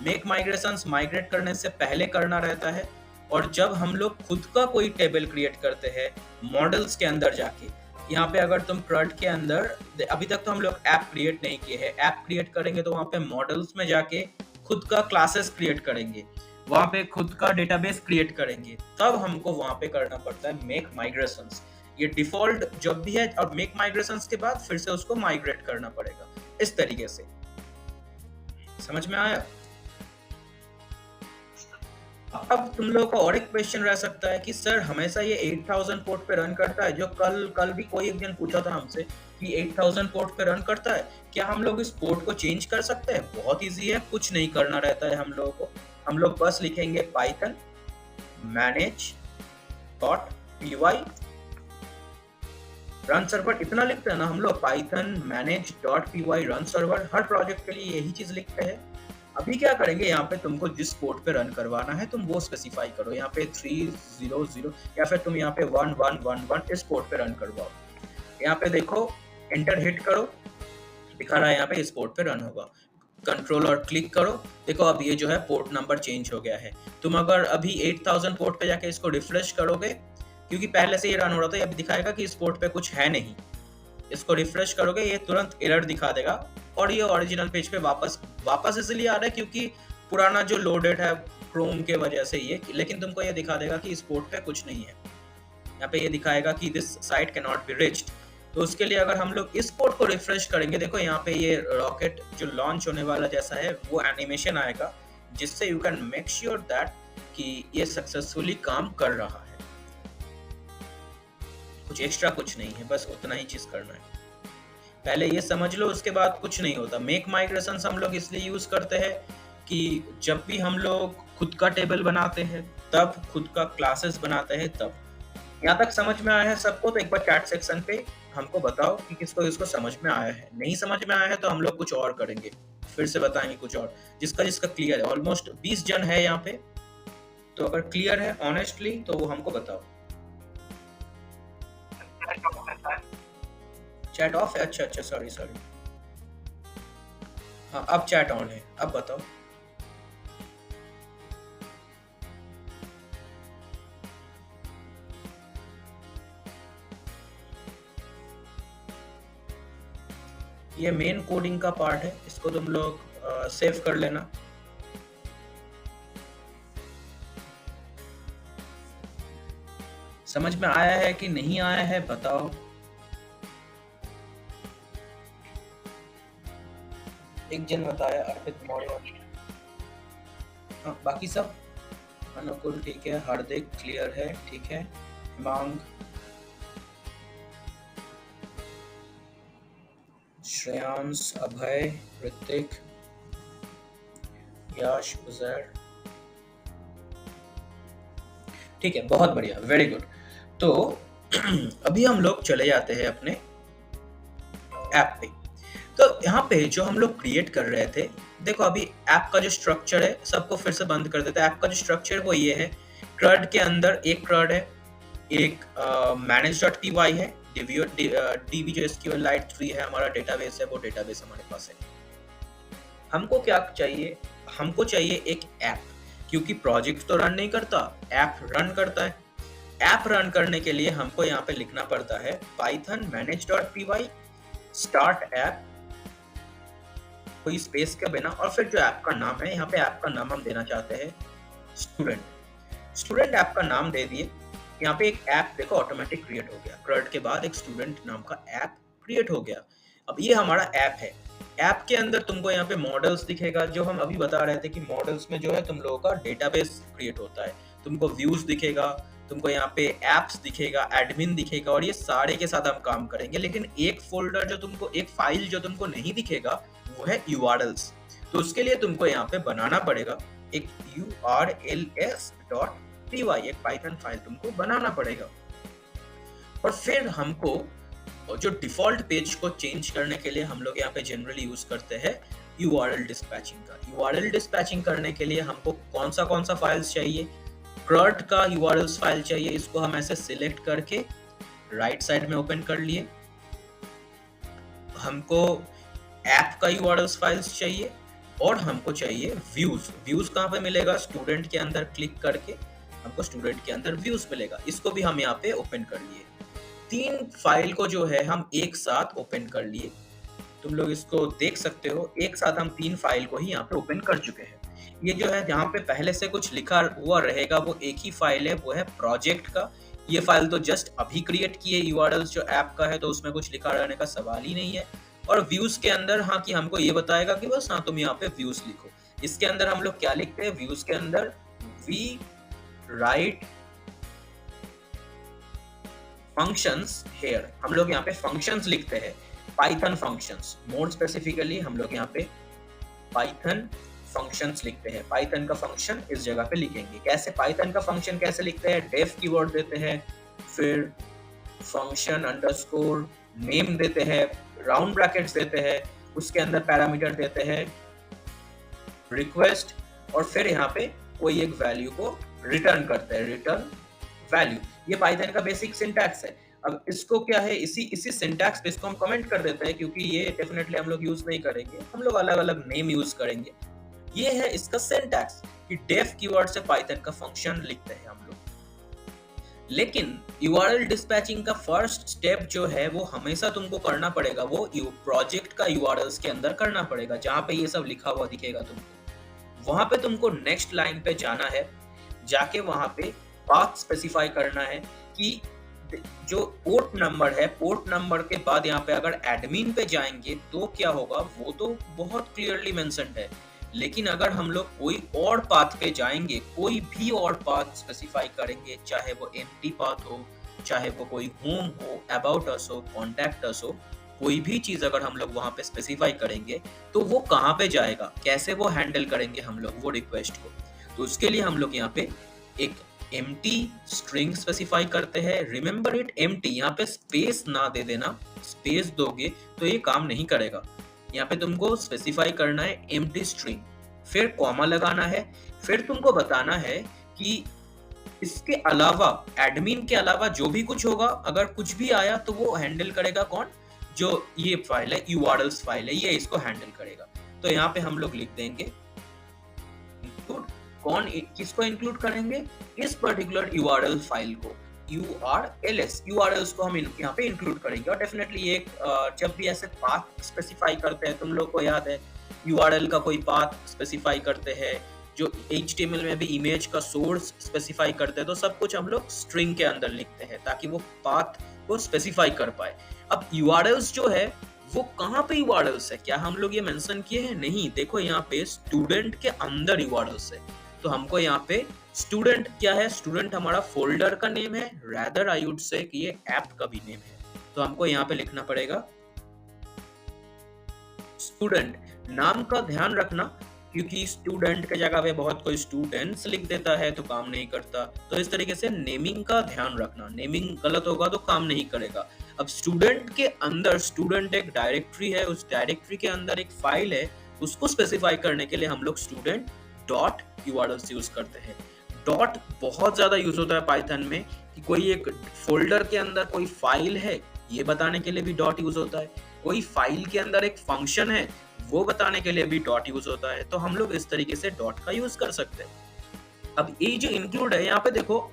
मेक माइग्रेशंस माइग्रेट करने से पहले करना रहता है। और जब हम लोग खुद का कोई टेबल क्रिएट करते हैं मॉडल्स के अंदर जाके, यहाँ पे अगर तुम CRUD के अंदर, अभी तक तो हम लोग ऐप क्रिएट नहीं किए हैं, ऐप क्रिएट करेंगे तो वहाँ पे मॉडल्स में जाके खुद का क्लासेस क्रिएट करेंगे, वहाँ पे खुद का डेटाबेस क्रिएट करेंगे, तब हमको वहाँ पे करना पड़ता है मेक माइग्रेशंस। ये डिफॉल्ट जब भी है, और मेक माइग्रेशंस के बाद फिर से उसको माइग्रेट करना पड़ेगा इस तरीके से। समझ में आया? अब तुम लोगों का और एक क्वेश्चन रह सकता है कि सर हमेशा ये 8000 पोर्ट पे रन करता है, जो कल भी कोई एक जन पूछा था हमसे कि 8000 पोर्ट पे रन करता है, क्या हम लोग इस पोर्ट को चेंज कर सकते हैं? बहुत इजी है, कुछ नहीं करना रहता है हम लोगों को। हम लोग बस लिखेंगे पाइथन manage.py रन सर्वर, इतना लिखते हैं ना हम लोग, पाइथन manage.py रन सर्वर। हर प्रोजेक्ट के लिए यही चीज लिखते हैं। अभी क्या करेंगे, यहाँ पे तुमको जिस पोर्ट पे रन करवाना है तुम वो स्पेसिफाई करो। यहाँ पे 300 या फिर तुम यहाँ पे 1111 इस पोर्ट पे रन करवाओ। यहाँ पे देखो, एंटर हिट करो, दिखा रहा है यहाँ पे इस पोर्ट पे रन होगा। कंट्रोल और क्लिक करो, देखो अब ये जो है पोर्ट नंबर चेंज हो गया है। तुम अगर अभी 8000 पोर्ट पे जाके इसको रिफ्रेश करोगे, क्योंकि पहले से ये रन हो रहा था, ये अभी दिखाएगा कि इस पोर्ट पे कुछ है नहीं। इसको रिफ्रेश करोगे ये तुरंत एरर दिखा देगा और ये ओरिजिनल पेज पे वापस इसलिए आ रहा है क्योंकि पुराना जो लोडेड है क्रोम के वजह से ये, लेकिन तुमको ये दिखा देगा कि इस पोर्ट पे कुछ नहीं है। यहाँ पे ये दिखाएगा कि this site can not be reached. तो उसके लिए अगर हम लोग इस पोर्ट को रिफ्रेश करेंगे, देखो यहाँ पे ये रॉकेट जो लॉन्च होने वाला जैसा है वो एनिमेशन आएगा, जिससे you can make sure that कि ये सक्सेसफुली काम कर रहा है। कुछ एक्स्ट्रा कुछ नहीं है, बस उतना ही चीज करना है। पहले ये समझ लो, उसके बाद कुछ नहीं होता। मेक माइग्रेशंस हम लोग इसलिए यूज करते हैं कि जब भी हम लोग खुद का टेबल बनाते हैं, तब खुद का क्लासेस बनाते हैं, तब। यहाँ तक समझ में आया है सबको? तो एक बार चैट सेक्शन पे हमको बताओ कि किसको इसको समझ में आया है। नहीं समझ में आया है तो हम लोग कुछ और करेंगे, फिर से बताएंगे कुछ और। जिसका क्लियर है, ऑलमोस्ट 20 जन है यहाँ पे, तो अगर क्लियर है ऑनेस्टली तो वो हमको बताओ। चैट ऑफ है? अच्छा, सॉरी। हाँ, अब चैट ऑन है, अब बताओ। ये मेन कोडिंग का पार्ट है, इसको तुम लोग सेव कर लेना। समझ में आया है कि नहीं आया है बताओ। एक जन बताया अर्पित मौर्य। हाँ, बाकी सब अनुकूल ठीक है, हार्दिक क्लियर है, ठीक है, मांग, श्रेयांश, अभय, ऋतिक, यश, उजैर, ठीक है, बहुत बढ़िया, वेरी गुड। तो अभी हम लोग चले जाते हैं अपने ऐप पे। तो यहाँ पे जो हम लोग क्रिएट कर रहे थे, देखो अभी ऐप का जो स्ट्रक्चर है, सबको फिर से बंद कर देते हैं। ऐप का जो स्ट्रक्चर वो ये है, CRUD के अंदर एक CRUD है, एक manage.py है, DB जो SQLite 3 है हमारा डेटाबेस है, वो डेटाबेस हमारे पास है। हमको क्या चाहिए, हमको चाहिए एक ऐप, क्योंकि प्रोजेक्ट तो रन नहीं करता, ऐप रन करता है। ऐप रन करने के लिए हमको यहाँ पे लिखना पड़ता है python manage.py start app, कोई स्पेस के बिना, और फिर जो ऐप का नाम है, यहाँ पे ऐप का नाम हम देना चाहते हैं स्टूडेंट ऐप का नाम दे दिए। यहाँ पे एक ऐप देखो ऑटोमेटिक क्रिएट हो गया, CRUD के बाद एक स्टूडेंट नाम का ऐप क्रिएट हो गया। अब ये हमारा ऐप है। ऐप के अंदर तुमको यहाँ पे मॉडल्स दिखेगा, जो हम अभी बता रहे थे कि मॉडल्स में जो है तुम लोगों का डेटाबेस क्रिएट होता है। तुमको व्यूज दिखेगा, तुमको यहाँ पे एप्स दिखेगा, एडमिन दिखेगा, और ये सारे के साथ हम काम करेंगे। लेकिन एक फोल्डर जो तुमको, एक फाइल जो तुमको नहीं दिखेगा, वो है URLs। तो उसके लिए तुमको यहाँ पे बनाना पड़ेगा एक urls.py, एक पाइथन फाइल तुमको बनाना पड़ेगा। और फिर हमको जो डिफॉल्ट पेज को चेंज करने के लिए हम लोग यहाँ पे जनरली यूज करते हैं URL डिस्पैचिंग का। URL डिस्पैचिंग करने के लिए हमको कौन सा फाइल्स चाहिए, CRUD का URLs फाइल चाहिए। इसको हम ऐसे सिलेक्ट करके राइट साइड में ओपन कर लिए। हमको ऐप का URLs फाइल्स चाहिए, और हमको चाहिए व्यूज कहाँ पे मिलेगा, स्टूडेंट के अंदर क्लिक करके हमको स्टूडेंट के अंदर व्यूज मिलेगा। इसको भी हम यहाँ पे ओपन कर लिए। 3 फाइल को जो है हम एक साथ ओपन कर लिए। तुम लोग इसको देख सकते हो, एक साथ हम 3 फाइल को ही यहाँ पे ओपन कर चुके हैं। ये जो है जहाँ पे पहले से कुछ लिखा हुआ रहेगा, वो एक ही फाइल है, वो है प्रोजेक्ट का। ये फाइल तो जस्ट अभी क्रिएट किए URLs जो ऐप का है, तो उसमें कुछ लिखा रहने का सवाल ही नहीं है। और व्यूज के अंदर हाँ कि हमको ये बताएगा कि बस हाँ तुम यहाँ पे व्यूज लिखो। इसके अंदर हम लोग क्या लिखते हैं, व्यूज के अंदर वी राइट फंक्शंस हेयर, हम लोग यहाँ पे फंक्शंस लिखते हैं, पाइथन फंक्शंस। मोर स्पेसिफिकली हम लोग यहाँ पे पाइथन फंक्शंस लिखते हैं। पाइथन का फंक्शन इस जगह पे लिखेंगे। कैसे पाइथन का फंक्शन कैसे लिखते हैं, डेफ कीवर्ड देते हैं, फिर फंक्शन अंडरस्कोर नेम देते हैं, राउंड ब्रैकेट्स देते हैं, उसके अंदर पैरामीटर देते हैं रिक्वेस्ट, और फिर यहाँ पे कोई एक वैल्यू को रिटर्न करते हैं, रिटर्न वैल्यू। ये पाइथन का बेसिक सिंटैक्स है। अब इसको क्या है, इसी सिंटैक्स पे इसको हम कमेंट कर देते हैं, क्योंकि ये डेफिनेटली हम लोग यूज नहीं करेंगे, हम लोग अलग अलग नेम यूज करेंगे। ये है इसका सिंटैक्स कि डेफ कीवर्ड से पाइथन का फंक्शन लिखते हैं हम लोग। लेकिन URL डिस्पैचिंग का फर्स्ट स्टेप जो है वो हमेशा तुमको करना पड़ेगा, वो प्रोजेक्ट का URLs के अंदर करना पड़ेगा, जहाँ पे ये सब लिखा हुआ दिखेगा तुमको। वहां पे तुमको नेक्स्ट लाइन पे जाना है, जाके वहां पे पाथ स्पेसिफाई करना है कि जो पोर्ट नंबर है, पोर्ट नंबर के बाद यहाँ पे अगर एडमिन पे जाएंगे तो क्या होगा, वो तो बहुत क्लियरली मेंशन्ड है। लेकिन अगर हम लोग कोई और पाथ पे जाएंगे, कोई भी और पाथ स्पेसिफाई करेंगे, चाहे वो एम्प्टी पाथ हो, चाहे वो कोई होम हो, अबाउट अस हो, कॉन्टैक्ट अस हो, कोई भी चीज अगर हम लोग वहां पे स्पेसिफाई करेंगे तो वो कहाँ पे जाएगा, कैसे वो हैंडल करेंगे हम लोग वो रिक्वेस्ट को। तो उसके लिए हम लोग यहाँ पे एक एम्प्टी स्ट्रिंग स्पेसिफाई करते हैं। रिमेंबर इट एम्प्टी, यहाँ पे स्पेस ना दे देना, स्पेस दोगे तो ये काम नहीं करेगा। यहाँ पे तुमको स्पेसिफाई करना है एम्प्टी स्ट्रिंग, फिर कॉमा लगाना है, फिर तुमको बताना है कि इसके अलावा, एडमिन के अलावा जो भी कुछ होगा, अगर कुछ भी आया तो वो हैंडल करेगा कौन, जो ये फाइल है URLs फाइल है, ये इसको हैंडल करेगा। तो यहाँ पे हम लोग लिख देंगे इंक्लूड, कौन किसको इंक्लूड करेंगे, इस पर्टिकुलर URL फाइल को, URLs को हम यहाँ पे इंक्लूड करेंगे। और डेफिनेटली एक जब भी ऐसे पाथ स्पेसिफाई करते हैं, तुम लोग को याद है URL का कोई पाथ स्पेसिफाई करते हैं, जो HTML में भी इमेज का सोर्स स्पेसिफाई करते हैं, तो सब कुछ हम लोग स्ट्रिंग के अंदर लिखते हैं ताकि वो पाथ को स्पेसिफाई कर पाए। अब URLs जो है वो कहाँ पे URLs है, क्या हम लोग ये मेंशन किए हैं? नहीं, देखो यहाँ पे स्टूडेंट के अंदर URLs है। तो हमको यहाँ पे स्टूडेंट क्या है, स्टूडेंट हमारा फोल्डर का नेम है, रादर आई वुड से कि ये ऐप का भी नेम है। तो हमको यहाँ पे लिखना पड़ेगा स्टूडेंट। नाम का ध्यान रखना, क्योंकि स्टूडेंट के जगह पे बहुत कोई स्टूडेंट्स लिख देता है तो काम नहीं करता। तो इस तरीके से नेमिंग का ध्यान रखना, नेमिंग गलत होगा तो काम नहीं करेगा। अब स्टूडेंट के अंदर, स्टूडेंट एक डायरेक्टरी है, उस डायरेक्टरी के अंदर एक फाइल है, उसको स्पेसिफाई करने के लिए हम लोग स्टूडेंट डॉट URLs यूज करते हैं। डॉट बहुत ज्यादा यूज होता है पाइथन में, कि कोई एक फोल्डर के अंदर कोई फाइल है, ये बताने के लिए भी डॉट यूज होता है। कोई फाइल के अंदर एक फंक्शन है, वो बताने के लिए भी डॉट यूज होता है। तो हम लोग इस तरीके से डॉट का यूज कर सकते हैं। अब ये जो इंक्लूड है, यहाँ पे देखो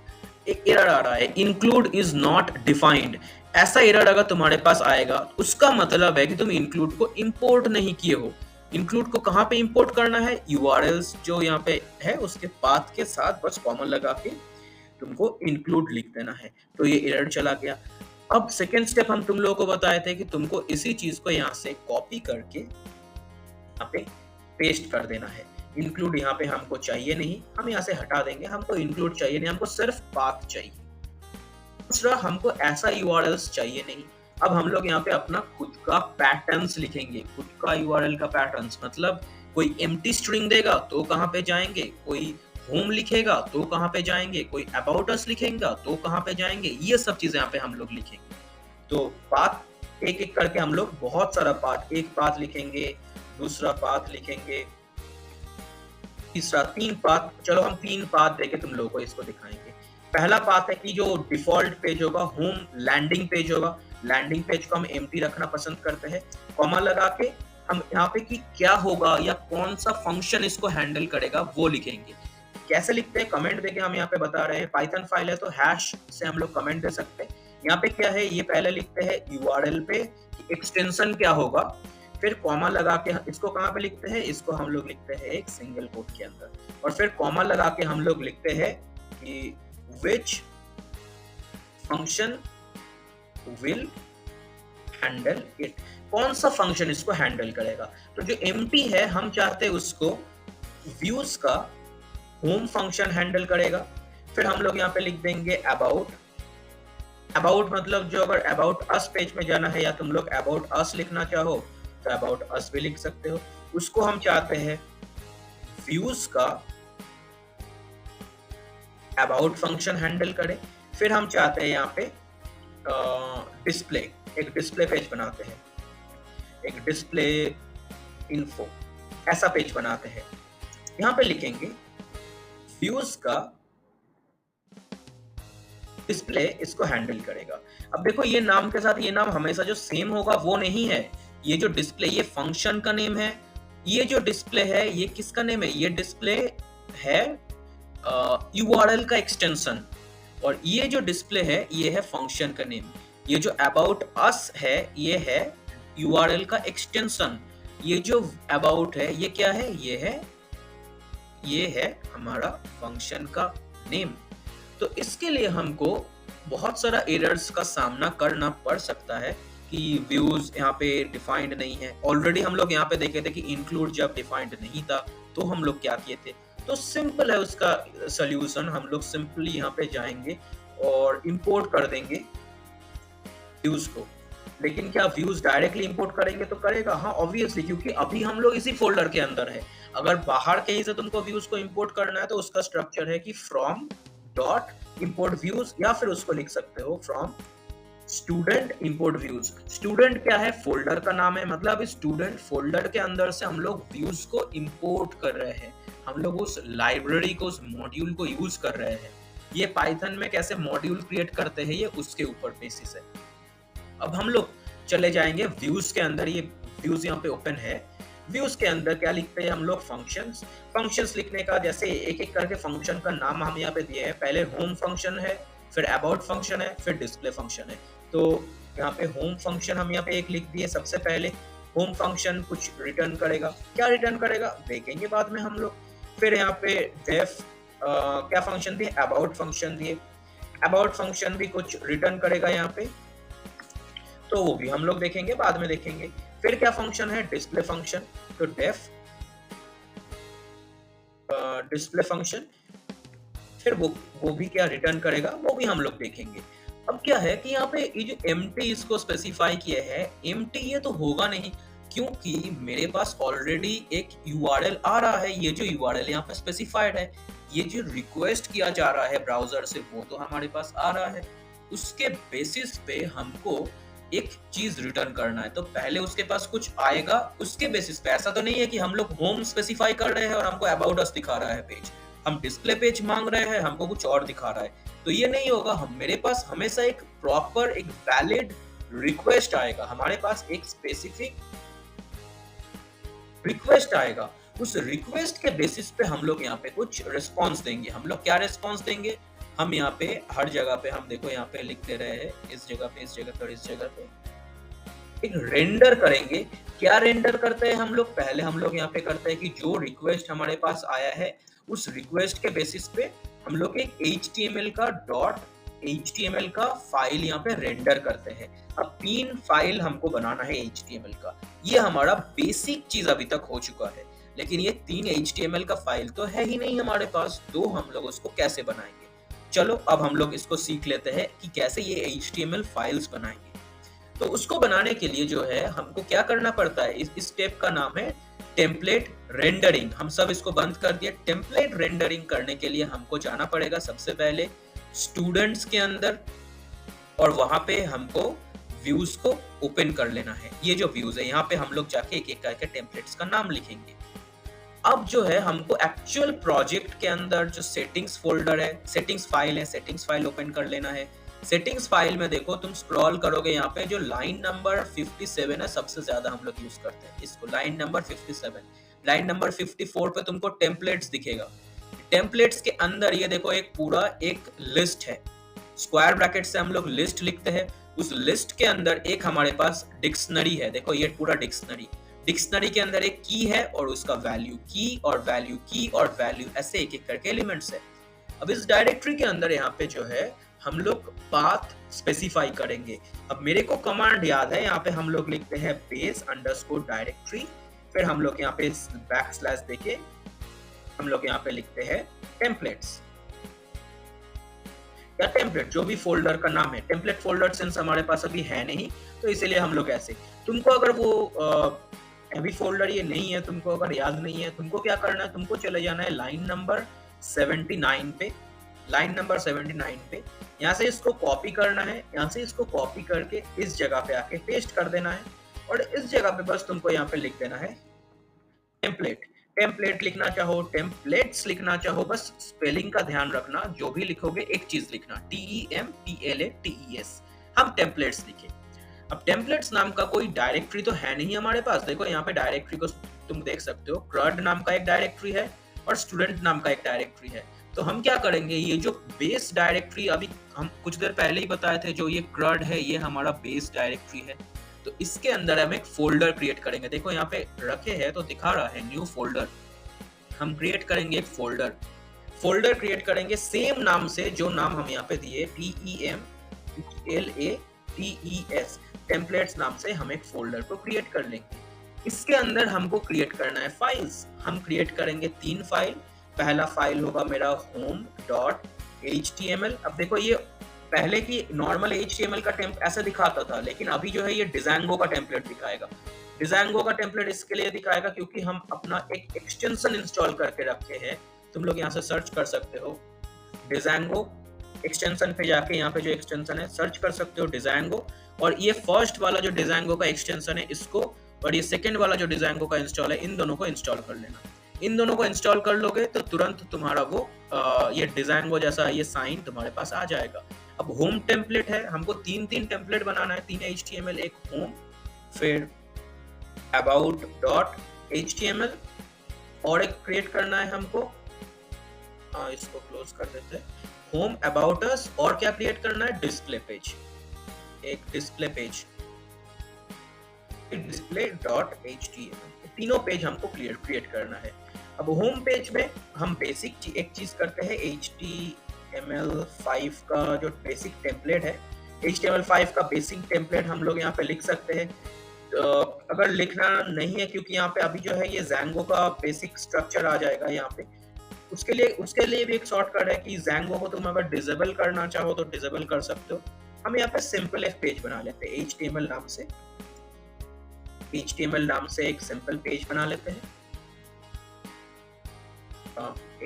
एक एरर आ रहा है, इंक्लूड इज नॉट डिफाइंड। ऐसा एरर अगर तुम्हारे पास आएगा, उसका मतलब है कि तुम इंक्लूड को इंपोर्ट नहीं किए हो। इंक्लूड को कहाँ पे इंपोर्ट करना है, URLs जो यहाँ पे है उसके पाथ के साथ बस कॉमन लगा के तुमको इंक्लूड लिख देना है। तो ये एरर चला गया। अब सेकेंड स्टेप हम तुम लोगों को बताए थे कि तुमको इसी चीज को यहाँ से कॉपी करके यहाँ पे पेस्ट कर देना है। इंक्लूड यहाँ पे हमको चाहिए नहीं, हम यहाँ से हटा देंगे, हमको इंक्लूड चाहिए नहीं, हमको सिर्फ पाथ चाहिए। दूसरा, हमको ऐसा URLs चाहिए नहीं। अब हम लोग यहाँ पे अपना खुद का पैटर्न्स लिखेंगे, खुद का URL का पैटर्न्स, मतलब कोई एम्प्टी स्ट्रिंग देगा तो कहाँ पे जाएंगे, कोई होम लिखेगा तो कहाँ पे जाएंगे, कोई अबाउट अस लिखेगा तो कहाँ पे जाएंगे, ये सब चीजें यहाँ पे हम लोग लिखेंगे। तो पाथ एक एक करके हम लोग बहुत सारा पाथ, एक पाथ लिखेंगे, दूसरा पाथ लिखेंगे, तीसरा, 3 पाथ। चलो हम 3 पाथ देके तुम लोगों को इसको दिखाएंगे। पहला पाथ है कि जो डिफॉल्ट पेज होगा, होम लैंडिंग पेज होगा, लैंडिंग पेज को हम एम्प्टी रखना पसंद करते हैं। कॉमा लगा के हम यहाँ पे कि क्या होगा या कौन सा फंक्शन इसको हैंडल करेगा वो लिखेंगे। कैसे लिखते हैं, कमेंट देके हम यहाँ पे बता रहे हैं। पाइथन फाइल है तो हैश से हम लोग कमेंट दे सकते हैं। यहाँ पे क्या है, ये पहले लिखते हैं URL पे एक्सटेंशन क्या होगा, फिर कॉमा लगा के इसको कहाँ पे लिखते हैं, इसको हम लोग लिखते हैं एक सिंगल कोट के अंदर, और फिर कॉमा लगा के हम लोग लिखते हैं कि which function will handle it, कौन सा फंक्शन इसको हैंडल करेगा। तो जो एम्प्टी है हम चाहते हैं उसको व्यूज का होम फंक्शन हैंडल करेगा। फिर हम लोग यहाँ पे लिख देंगे अबाउट। अबाउट मतलब जो अगर अबाउट अस पेज में जाना है या तुम लोग अबाउट अस लिखना चाहो तो अबाउट अस भी लिख सकते हो। उसको हम चाहते हैं व्यूज का अबाउट फंक्शन हैंडल करे। फिर हम चाहते हैं यहाँ पे डिस्प्ले, एक डिस्प्ले पेज बनाते हैं, एक डिस्प्ले इन्फो ऐसा पेज बनाते हैं। यहाँ पे लिखेंगे व्यूज का डिस्प्ले इसको हैंडल करेगा। अब देखो ये नाम के साथ ये नाम हमेशा जो सेम होगा वो नहीं है। ये जो डिस्प्ले, ये फंक्शन का नेम है, ये जो डिस्प्ले है ये किसका नेम है, ये डिस्प्ले है URL का एक्सटेंशन, और ये जो डिस्प्ले है ये है फंक्शन का नेम। ये जो अबाउट अस है ये है URL का एक्सटेंशन। ये जो अबाउट है ये क्या है, ये है हमारा फंक्शन का नेम। तो इसके लिए हमको बहुत सारा एरर्स का सामना करना पड़ सकता है कि व्यूज यहाँ पे डिफाइंड नहीं है। ऑलरेडी हम लोग यहाँ पे देखे थे कि इंक्लूड जब डिफाइंड नहीं था तो हम लोग क्या किए थे। तो सिंपल है उसका सॉल्यूशन, हम लोग सिंपली यहाँ पे जाएंगे और इंपोर्ट कर देंगे व्यूज को। लेकिन क्या व्यूज डायरेक्टली इंपोर्ट करेंगे तो करेगा? हाँ ऑब्वियसली, क्योंकि अभी हम लोग इसी फोल्डर के अंदर है। अगर बाहर कहीं से तुमको व्यूज को इंपोर्ट करना है तो उसका स्ट्रक्चर है कि फ्रॉम डॉट इंपोर्ट व्यूज, या फिर उसको लिख सकते हो from student import views. Student क्या है, फोल्डर का नाम है, मतलब स्टूडेंट फोल्डर के अंदर से हम लोग व्यूज को इंपोर्ट कर रहे हैं, हम लोग उस लाइब्रेरी को, उस मॉड्यूल को यूज कर रहे हैं। ये पाइथन में कैसे मॉड्यूल क्रिएट करते हैं ये उसके ऊपर बेसिस है। अब हम लोग चले जाएंगे व्यूज के अंदर। ये व्यूज यहाँ पे ओपन है। व्यूज के अंदर क्या लिखते हैं हम लोग, फंक्शंस। फंक्शंस लिखने का जैसे एक एक करके फंक्शन का नाम हम यहाँ पे दिए हैं। पहले होम फंक्शन है, फिर अबाउट फंक्शन है, फिर डिस्प्ले फंक्शन है। तो यहाँ पे होम फंक्शन हम यहाँ पे एक लिख दिए। सबसे पहले होम फंक्शन कुछ रिटर्न करेगा। क्या रिटर्न करेगा देखेंगे बाद में हम लोग। फिर यहाँ पे डेफ क्या फंक्शन दिए, अबाउट फंक्शन दिए। अबाउट फंक्शन भी कुछ रिटर्न करेगा यहाँ पे, तो वो भी हम लोग देखेंगे, बाद में देखेंगे। फिर क्या फंक्शन है, डिस्प्ले फंक्शन। तो डेफ डिस्प्ले फंक्शन, फिर वो भी क्या रिटर्न करेगा, वो भी हम लोग देखेंगे। अब क्या है कि यहाँ पे ये जो एम्प्टी इसको स्पेसिफाई किया है, एम्प्टी ये तो होगा नहीं, क्योंकि मेरे पास ऑलरेडी एक यूआरएल आ रहा है। ये जो यूआरएल यहाँ पे स्पेसिफाइड है, ये जो रिक्वेस्ट किया जा रहा है ब्राउजर से, वो तो हमारे पास आ रहा है। उसके बेसिस पे हमको एक चीज रिटर्न करना है, तो पहले उसके पास कुछ आएगा, उसके बेसिस पे। ऐसा तो नहीं है कि हम लोग होम स्पेसिफाई कर रहे हैं और हमको अबाउट अस दिखा रहा है पेज, हम डिस्प्ले पेज मांग रहे हैं, हमको कुछ और दिखा रहा है, तो ये नहीं होगा। हम मेरे पास हमेशा एक प्रॉपर, एक वैलिड रिक्वेस्ट आएगा। हमारे पास एक स्पेसिफिक रिक्वेस्ट आएगा। उस रिक्वेस्ट के बेसिस पे हम लोग यहाँ पे कुछ रिस्पॉन्स देंगे। हम लोग क्या रिस्पॉन्स देंगे, हम यहाँ पे हर जगह पे, हम देखो यहाँ पे लिखते रहे हैं, इस जगह पे, इस जगह पे, इस जगह पे एक रेंडर करेंगे। क्या रेंडर करते हैं हम लोग, पहले हम लोग यहाँ पे करते हैं कि जो रिक्वेस्ट हमारे पास आया है, उस रिक्वेस्ट के बेसिस पे हम लोग एक HTML का फाइल यहाँ पे रेंडर करते हैं। अब 3 फाइल हमको बनाना है HTML का। ये हमारा बेसिक चीज अभी तक हो चुका है, लेकिन ये 3 HTML का फाइल तो है ही नहीं हमारे पास, तो हम लोग उसको कैसे बनाएंगे। चलो अब हम लोग इसको सीख लेते हैं कि कैसे ये HTML फाइल्स बनाएंगे। तो उसको बनाने के लिए जो है हमको क्या करना पड़ता है, इस स्टेप का नाम है टेम्पलेट रेंडरिंग। हम सब इसको बंद कर दिए। टेम्पलेट रेंडरिंग करने के लिए हमको जाना पड़ेगा सबसे पहले स्टूडेंट्स के अंदर, और वहां पे हमको व्यूज को ओपन कर लेना है। ये जो व्यूज है, यहाँ पे हम लोग जाके एक एक करके टेम्पलेट्स का नाम लिखेंगे। अब जो है हमको एक्चुअल प्रोजेक्ट के अंदर जो सेटिंग्स फोल्डर है, सेटिंग्स फाइल है, सेटिंग्स फाइल ओपन कर लेना है। सेटिंग्स फाइल में देखो, तुम स्क्रॉल करोगे, यहाँ पे जो लाइन नंबर 57 है, सबसे ज्यादा हम लोग यूज करते हैं इसको, लाइन नंबर 57। लाइन नंबर 54 पे तुमको टेम्पलेट्स दिखेगा। टेम्पलेट्स के अंदर ये देखो एक पूरा एक लिस्ट है। स्क्वायर ब्रैकेट से हम लोग लिस्ट लिखते हैं। उस लिस्ट के अंदर एक हमारे पास डिक्शनरी है। देखो ये पूरा डिक्शनरी, डिक्शनरी के अंदर एक की है और उसका वैल्यू, की और वैल्यू, की और वैल्यू, ऐसे एक एक करके एलिमेंट्स है। अब इस डायरेक्टरी के अंदर यहाँ पे जो है हम लोग पाथ स्पेसिफाई करेंगे। अब मेरे को कमांड याद है, यहाँ पे हम लोग लिखते हैं बेस अंडरस्कोर डायरेक्टरी, फिर हम लोग यहाँ पे बैकस्लैश देके हम लोग यहाँ पे लिखते हैं टेम्पलेट्स या टेम्पलेट, जो भी फोल्डर का नाम है। टेम्पलेट फोल्डर सेंस हमारे पास अभी है नहीं, तो इसीलिए हम लोग ऐसे। तुमको अगर वो अभी फोल्डर ये नहीं है, तुमको अगर याद नहीं है, तुमको क्या करना है, तुमको चले जाना है लाइन नंबर 79 पे। लाइन नंबर 79 पे यहाँ से इसको कॉपी करना है। यहाँ से इसको कॉपी करके इस जगह पे आके पेस्ट कर देना है, और इस जगह पे बस तुमको यहाँ पे लिख देना है टेम्पलेट। टेम्पलेट लिखना चाहो, टेम्पलेट्स लिखना चाहो, बस स्पेलिंग का ध्यान रखना। जो भी लिखोगे एक चीज लिखना, TEMPLATES। हम टेम्पलेट्स लिखे। अब टेम्पलेट्स नाम का कोई डायरेक्टरी तो है नहीं हमारे पास। देखो यहाँ पे डायरेक्टरी को तुम देख सकते हो, CRUD नाम का एक डायरेक्टरी है और स्टूडेंट नाम का एक डायरेक्टरी है। तो हम क्या करेंगे, ये जो बेस डायरेक्टरी अभी हम कुछ देर पहले ही बताए थे, जो ये CRUD है, ये हमारा बेस डायरेक्टरी है। तो इसके अंदर हम एक फोल्डर क्रिएट करेंगे। देखो यहाँ पे रखे हैं तो दिखा रहा है न्यू फोल्डर। हम क्रिएट करेंगे एक फोल्डर क्रिएट करेंगे सेम नाम से, जो नाम हम यहाँ पे दिए TEMPLATES, टेम्पलेट्स नाम से हम एक फोल्डर को क्रिएट कर लेंगे। इसके अंदर हमको क्रिएट करना है फाइल्स। हम क्रिएट करेंगे 3 फाइल। पहला फाइल होगा मेरा home.html। अब देखो ये पहले की नॉर्मल HTML का टेम्प ऐसा दिखाता था, लेकिन अभी जो है ये डिजांगो का टेम्पलेट दिखाएगा। डिजांगो का टेम्पलेट इसके लिए दिखाएगा क्योंकि हम अपना एक एक्सटेंशन इंस्टॉल करके रखे हैं। तुम लोग यहाँ से सर्च कर सकते हो डिजांगो एक्सटेंशन पे जाके, यहाँ पे जो एक्सटेंशन है सर्च कर सकते हो डिजांगो। और ये फर्स्ट वाला जो डिजांगो का एक्सटेंशन है इसको, और ये सेकेंड वाला जो डिजांगो का इंस्टॉल है, इन दोनों को इंस्टॉल कर लेना। इन दोनों को इंस्टॉल कर लोगे तो तुरंत तुम्हारा वो ये डिजांगो जैसा ये साइन तुम्हारे पास आ जाएगा। अब होम टेम्पलेट है, हमको तीन टेम्पलेट बनाना है, 3 HTML, एक होम, फिर about.html और एक क्रिएट करना है हमको, इसको क्लोज कर देते हैं, होम, अबाउट अस, और क्या क्रिएट करना है, डिस्प्ले पेज, एक डिस्प्ले पेज, display.html, तीनों पेज हमको क्रिएट करना है। अब होम पेज में हम बेसिक एक चीज करते हैं, HTML5 का जो बेसिक टेम्पलेट है, HTML5 का बेसिक टेम्पलेट हम लोग यहाँ पे लिख सकते हैं। तो अगर लिखना नहीं है, क्योंकि यहाँ पे अभी जो है ये Django का बेसिक स्ट्रक्चर आ जाएगा यहाँ पे, उसके लिए भी एक शॉर्टकट है कि Django को तुम अगर डिसेबल करना चाहो तो डिसेबल कर सकते हो। हम यहाँ पे सिंपल एक पेज बना लेते हैं, HTML नाम से एक सिंपल पेज बना लेते हैं,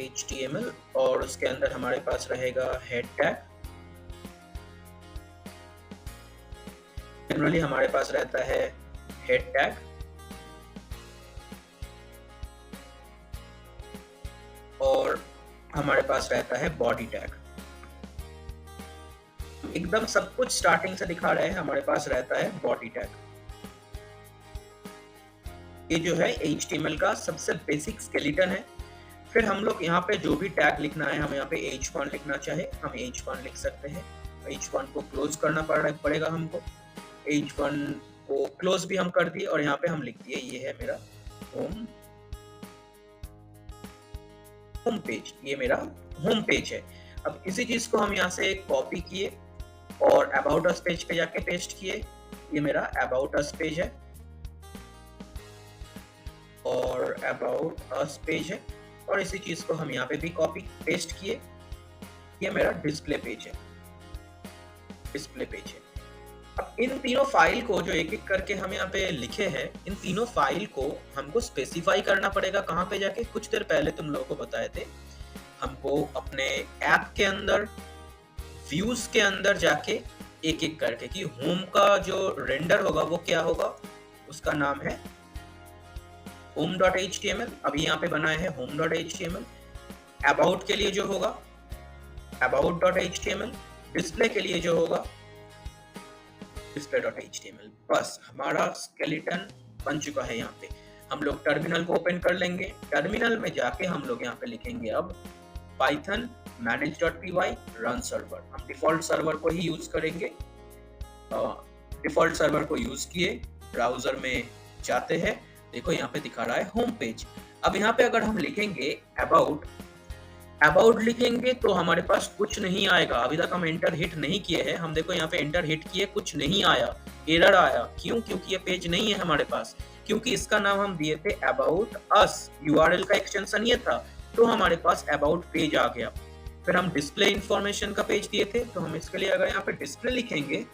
HTML, और उसके अंदर हमारे पास रहेगा हेड टैग। जनरली हमारे पास रहता है हेड टैग, और हमारे पास रहता है बॉडी टैग। एकदम सब कुछ स्टार्टिंग से दिखा रहे हैं, हमारे पास रहता है बॉडी टैग। ये जो है HTML का सबसे बेसिक स्केलेटन है। फिर हम लोग यहाँ पे जो भी टैग लिखना है, हम यहाँ पे h1 लिखना चाहे हम h1 लिख सकते हैं। h1 को क्लोज करना पड़ेगा हमको, h1 को क्लोज भी हम कर दिए, और यहाँ पे हम लिख दिए ये है मेरा होम पेज, ये मेरा होम पेज है। अब इसी चीज को हम यहाँ से कॉपी किए और अबाउट अस पेज पे जाके पेस्ट किए, ये मेरा अबाउट अस पेज है, और अबाउट अस पेज है, और इसी चीज को हम यहाँ पे भी कॉपी पेस्ट किए, ये मेरा डिस्प्ले पेज है। अब इन तीनों फाइल को जो एक एक करके हम यहाँ पे लिखे हैं, इन तीनों फाइल को हमको स्पेसिफाई करना पड़ेगा। कहाँ पे जाके, कुछ देर पहले तुम लोगों को बताए थे, हमको अपने ऐप के अंदर व्यूज के अंदर जाके एक एक करके, कि होम का जो रेंडर होगा वो क्या होगा, उसका नाम है home.html, अभी यहाँ पे बनाए हैं home.html। अबाउट के लिए जो होगा about.html, डिस्प्ले के लिए जो होगा display.html। बस हमारा स्केलेटन बन चुका है। यहाँ पे हम लोग टर्मिनल को ओपन कर लेंगे, टर्मिनल में जाके हम लोग यहाँ पे लिखेंगे अब python manage.py run server। हम डिफॉल्ट सर्वर को ही यूज करेंगे। डिफॉल्ट सर्वर को यूज किए, ब्राउजर में जाते हैं, देखो यहाँ पे दिखा रहा है होम पेज। अब यहाँ पे अगर हम लिखेंगे अबाउट लिखेंगे तो हमारे पास कुछ नहीं आएगा। अभी तक हम एंटर हिट नहीं किए हैं, हम देखो यहाँ पे एंटर हिट किए, कुछ नहीं आया, एरर आया। क्यों? क्योंकि ये पेज नहीं है हमारे पास, क्योंकि इसका नाम हम दिए थे अबाउट अस, URL का एक्सटेंशन ये था, तो हमारे पास अबाउट पेज आ गया। फिर हम डिस्प्ले इंफॉर्मेशन का पेज दिए थे, तो हम इसके लिए अगर यहाँ पे डिस्प्ले लिखेंगे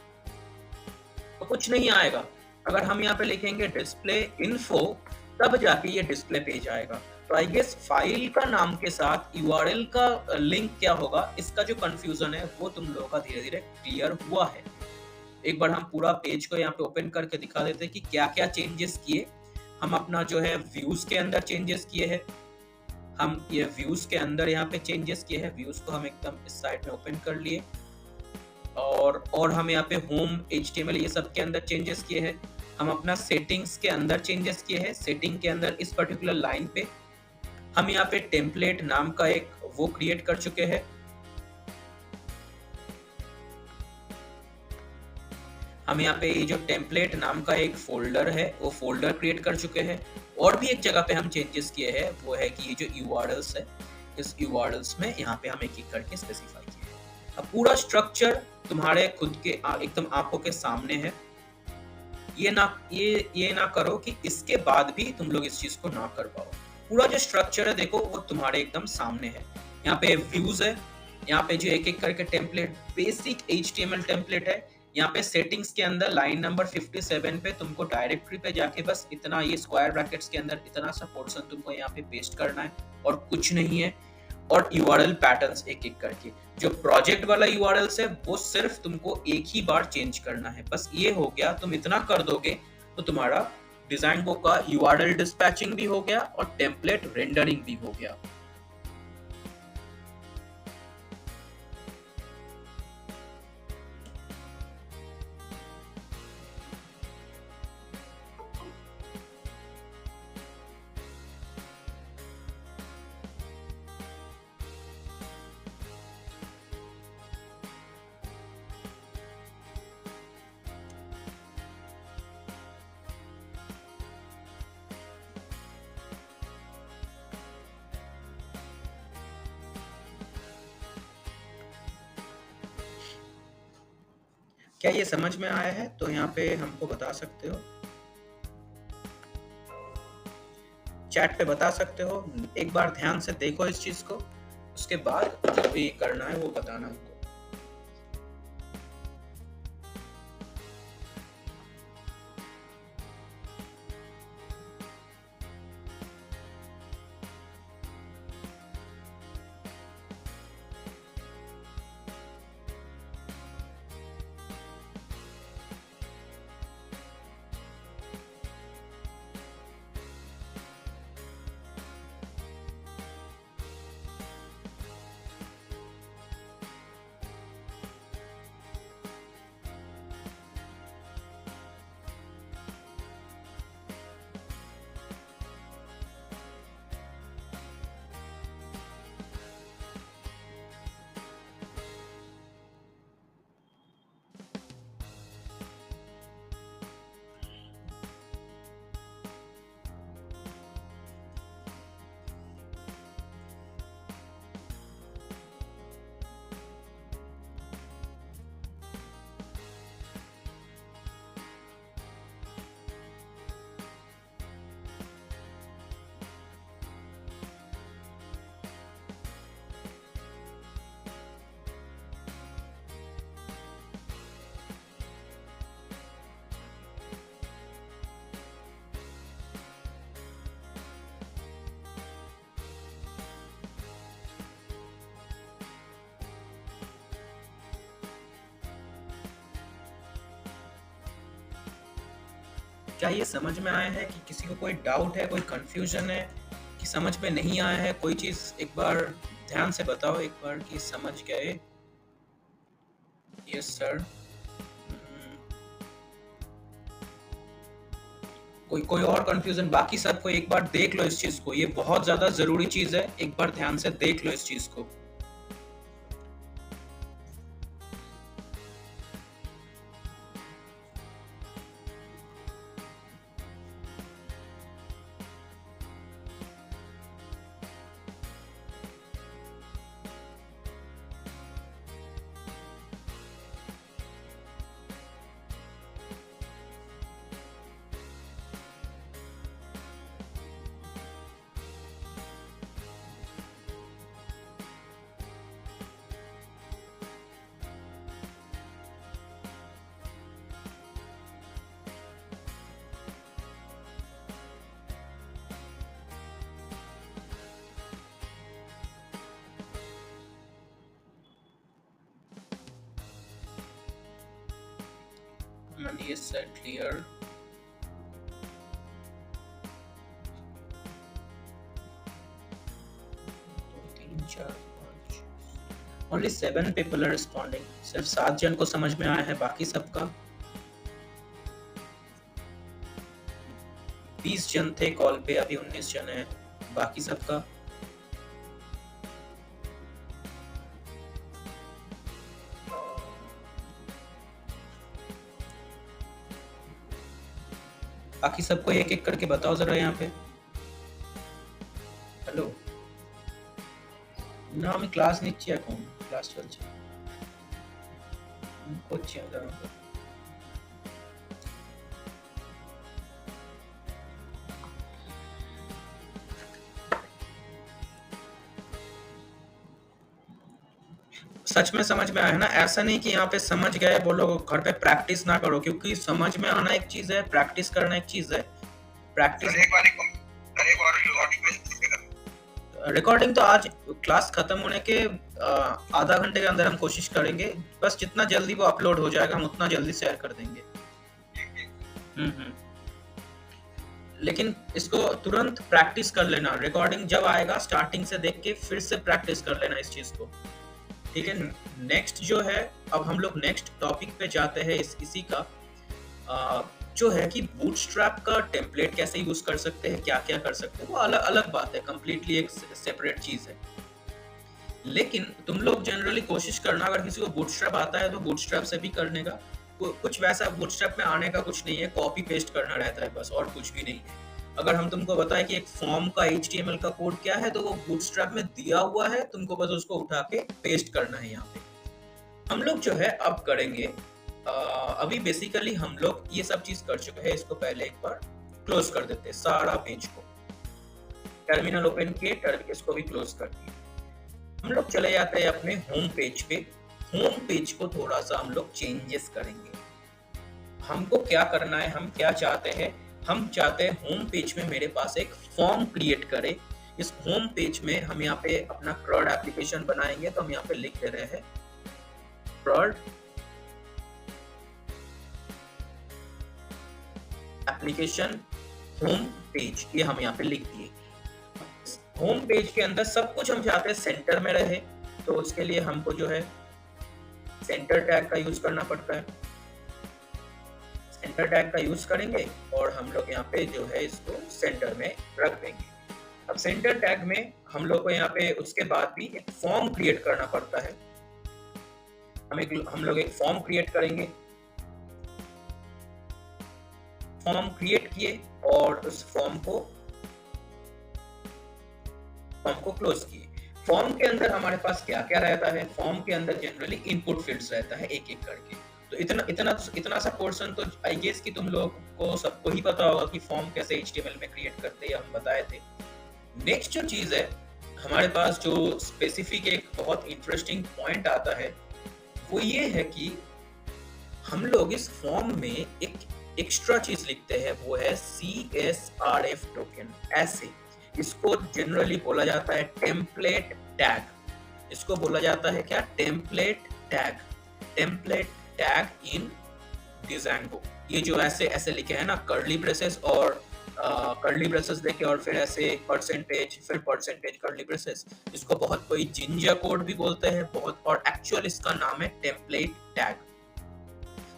तो कुछ नहीं आएगा। अगर हम यहाँ पे लिखेंगे डिस्प्ले इन्फो, तब जाके ये डिस्प्ले पेज आएगा। तो आई गेस फाइल का नाम के साथ URL का लिंक क्या होगा, इसका जो कंफ्यूजन है वो तुम लोगों का धीरे धीरे क्लियर हुआ है। एक बार हम पूरा पेज को यहाँ पे ओपन करके दिखा देते हैं कि क्या क्या चेंजेस किए। हम अपना जो है व्यूज के अंदर चेंजेस किए हैं, हम ये व्यूज के अंदर यहाँ पे चेंजेस किए हैं। व्यूज को हम एकदम इस साइड में ओपन कर लिए, और हम यहाँ पे होम HTML ये सब के अंदर चेंजेस किए हैं। हम अपना सेटिंग्स के अंदर चेंजेस किए हैं। सेटिंग के अंदर इस पर्टिकुलर लाइन पे हम यहाँ पे टेम्पलेट नाम का एक वो क्रिएट कर चुके हैं। हम यहाँ पे ये जो टेम्पलेट नाम का एक फोल्डर है वो फोल्डर क्रिएट कर चुके हैं। और भी एक जगह पे हम चेंजेस किए हैं, वो है कि ये जो URLs है, इस URLs में यहाँ पे हम एक एक करके स्पेसिफाई किए हैं। अब पूरा स्ट्रक्चर तुम्हारे खुद के एकदम आंखों के सामने है। ये ना करो कि इसके बाद भी तुम लोग इस चीज को ना कर पाओ। पूरा जो स्ट्रक्चर है देखो वो तुम्हारे एकदम सामने है। यहाँ पे व्यूज है, यहाँ पे जो एक एक करके टेम्पलेट बेसिक HTML टेम्पलेट है। यहाँ पे सेटिंग्स के अंदर लाइन नंबर 57 पे तुमको डायरेक्टरी पे जाके बस इतना, ये स्क्वायर ब्रैकेट्स के अंदर इतना सा पोर्शन तुमको यहाँ पे पेस्ट करना है और कुछ नहीं है। और URL पैटर्न्स एक एक करके, जो प्रोजेक्ट वाला URLs है वो सिर्फ तुमको एक ही बार चेंज करना है, बस ये हो गया। तुम इतना कर दोगे तो तुम्हारा Django का URL डिस्पैचिंग भी हो गया और टेम्पलेट रेंडरिंग भी हो गया। क्या ये समझ में आया है? तो यहाँ पे हमको बता सकते हो, चैट पे बता सकते हो। एक बार ध्यान से देखो इस चीज को, उसके बाद जो भी करना है वो बताना हमको। क्या ये समझ में आया है कि किसी को कोई डाउट है, कोई कंफ्यूजन है कि समझ में नहीं आया है कोई चीज? एक बार ध्यान से बताओ एक बार कि समझ गए। Yes sir. कोई कोई और कंफ्यूजन? बाकी सबको एक बार देख लो इस चीज को, ये बहुत ज्यादा जरूरी चीज है, एक बार ध्यान से देख लो इस चीज को। Money is set clear. Only 7 people are responding. सिर्फ 7 जन को समझ में आया है, बाकी सबका 20 जन थे कॉल पे, अभी 19 जन है, बाकी सबका बाकी सबको एक एक करके बताओ जरा यहाँ पे। हेलो ना, আমি ক্লাস নিচ্ছি এখন, ক্লাস চলছে, করছি আমি। सच में समझ में आया ना? ऐसा नहीं कि यहाँ पे समझ गए बोलो घर पे प्रैक्टिस ना करो, क्योंकि समझ में आना एक चीज है, प्रैक्टिस करना एक चीज है। प्रैक्टिस रिकॉर्डिंग तो आज क्लास खत्म होने के आधा घंटे के अंदर हम कोशिश करेंगे, बस जितना जल्दी वो अपलोड हो जाएगा हम उतना जल्दी शेयर कर देंगे। लेकिन इसको तुरंत प्रैक्टिस कर लेना, रिकॉर्डिंग जब आएगा स्टार्टिंग से देख के फिर से प्रैक्टिस कर लेना इस चीज को, ठीक है? नेक्स्ट जो है, अब हम लोग नेक्स्ट टॉपिक पे जाते हैं इसी का, जो है कि बूटस्ट्रैप का टेम्पलेट कैसे यूज कर सकते हैं, क्या क्या कर सकते हैं, वो अलग अलग बात है, कंप्लीटली एक सेपरेट चीज है। लेकिन तुम लोग जनरली कोशिश करना, अगर किसी को बूटस्ट्रैप आता है तो बूटस्ट्रैप से भी करने का, कुछ वैसा बूटस्ट्रैप में आने का कुछ नहीं है, कॉपी पेस्ट करना रहता है बस, और कुछ भी नहीं है। अगर हम तुमको बताएं कि एक फॉर्म का HTML का कोड क्या है, तो वो बूटस्ट्रैप में दिया हुआ है, तुमको बस उसको उठा के पेस्ट करना है यहाँ पे। हम लोग जो है अब करेंगे अभी बेसिकली हम लोग ये सब चीज कर चुके हैं। इसको पहले एक बार क्लोज कर देते हैं सारा पेज को। टर्मिनल ओपन किए, इसको भी क्लोज कर दिए। हम लोग चले जाते हैं अपने होम पेज पे। होम पेज को थोड़ा सा हम लोग चेंजेस करेंगे। हमको क्या करना है, हम क्या चाहते हैं, हम चाहते हैं होम पेज में मेरे पास एक फॉर्म क्रिएट करे। इस होम पेज में हम यहाँ पे अपना CRUD एप्लीकेशन बनाएंगे। तो हम यहाँ पे लिख दे रहे हैं CRUD एप्लीकेशन होम पेज, ये हम यहाँ पे लिख दिए। होम पेज के अंदर सब कुछ हम चाहते हैं सेंटर में रहे, तो उसके लिए हमको जो है सेंटर टैग का यूज करना पड़ता है। सेंटर टैग का यूज करेंगे और हम लोग यहाँ पे जो है इसको सेंटर में रख देंगे। अब सेंटर टैग में हम लोग को यहाँ पे उसके बाद भी एक फॉर्म क्रिएट करना पड़ता है। हम लोग एक फॉर्म क्रिएट करेंगे। फॉर्म क्रिएट किए और उस फॉर्म को क्लोज किए। फॉर्म के अंदर हमारे पास क्या क्या रहता है, फॉर्म के अंदर जनरली इनपुट फील्ड्स रहता है एक एक करके। तो इतना सा पोर्शन तो आई गेस कि तुम लोग को सबको ही पता होगा कि फॉर्म कैसे HTML में क्रिएट करते हैं, हम बताए थे। नेक्स्ट जो चीज है हमारे पास, जो स्पेसिफिक एक बहुत इंटरेस्टिंग पॉइंट आता है, वो ये है कि हम लोग इस फॉर्म में एक एक्स्ट्रा चीज लिखते हैं, वो है CSRF टोकन। ऐसे इसको जनरली बोला जाता है टेम्पलेट टैग। इसको बोला जाता है क्या, टेम्पलेट टैग इन डिजाइंगो। ये जो ऐसे लिखे हैं ना, कर्ली ब्रेसेस और कर्ली ब्रेसेस देके और फिर ऐसे परसेंटेज, फिर परसेंटेज कर्ली ब्रेसेस, इसको बहुत कोई जिंजा कोड भी बोलते हैं बहुत, और एक्चुअल इसका नाम है टेम्पलेट टैग।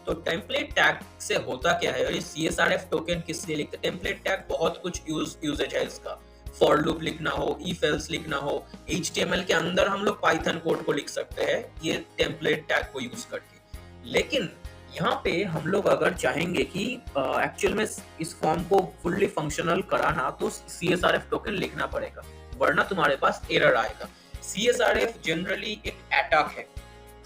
तो टेम्पलेट टैग से होता क्या है, और ये CSRF टोकन किस लिए लिखते हैं? टेम्पलेट टैग बहुत कुछ यूजेज है इसका। फॉर लूप लिखना हो, इफ एल्स लिखना हो, HTML के अंदर हम लोग पाइथन कोड को लिख सकते हैं ये टेम्पलेट टैग को यूज करके। लेकिन यहाँ पे हम लोग अगर चाहेंगे कि एक्चुअल में इस फॉर्म को फुल्ली फंक्शनल कराना, तो CSRF टोकन लिखना पड़ेगा, वरना तुम्हारे पास एरर आएगा। CSRF जनरली एक अटैक है।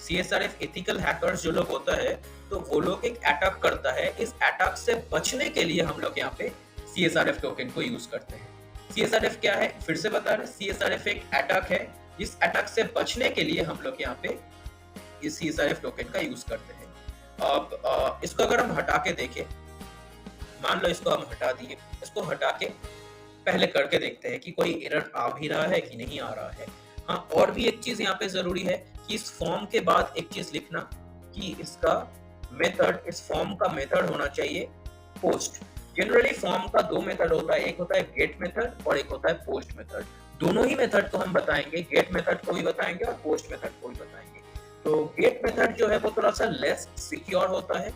CSRF एथिकल हैकर्स जो लोग होता है, तो वो लोग एक अटैक करता है। इस अटैक से बचने के लिए हम लोग यहाँ पे CSRF टोकन को यूज करते हैं। CSRF क्या है, फिर से बता रहे, CSRF एक अटैक है। इस अटैक से बचने के लिए हम लोग यहाँ पे इस CSRF टोकन का यूज करते हैं। अब इसको अगर हम हटा के देखें, मान लो इसको हम हटा दिए, इसको हटा के पहले करके देखते हैं कि कोई एरर आ भी रहा है कि नहीं आ रहा है। हाँ, और भी एक चीज यहाँ पे जरूरी है कि इस फॉर्म के बाद एक चीज लिखना कि इसका मेथड, इस फॉर्म का मेथड होना चाहिए पोस्ट। जनरली फॉर्म का दो मेथड होता है, एक होता है गेट मेथड और एक होता है पोस्ट मेथड। दोनों ही मेथड को हम बताएंगे, गेट मेथड को भी बताएंगे और पोस्ट मेथड को भी बताएंगे। तो गेट मेथड जो है वो थोड़ा सा लेस सिक्योर होता है,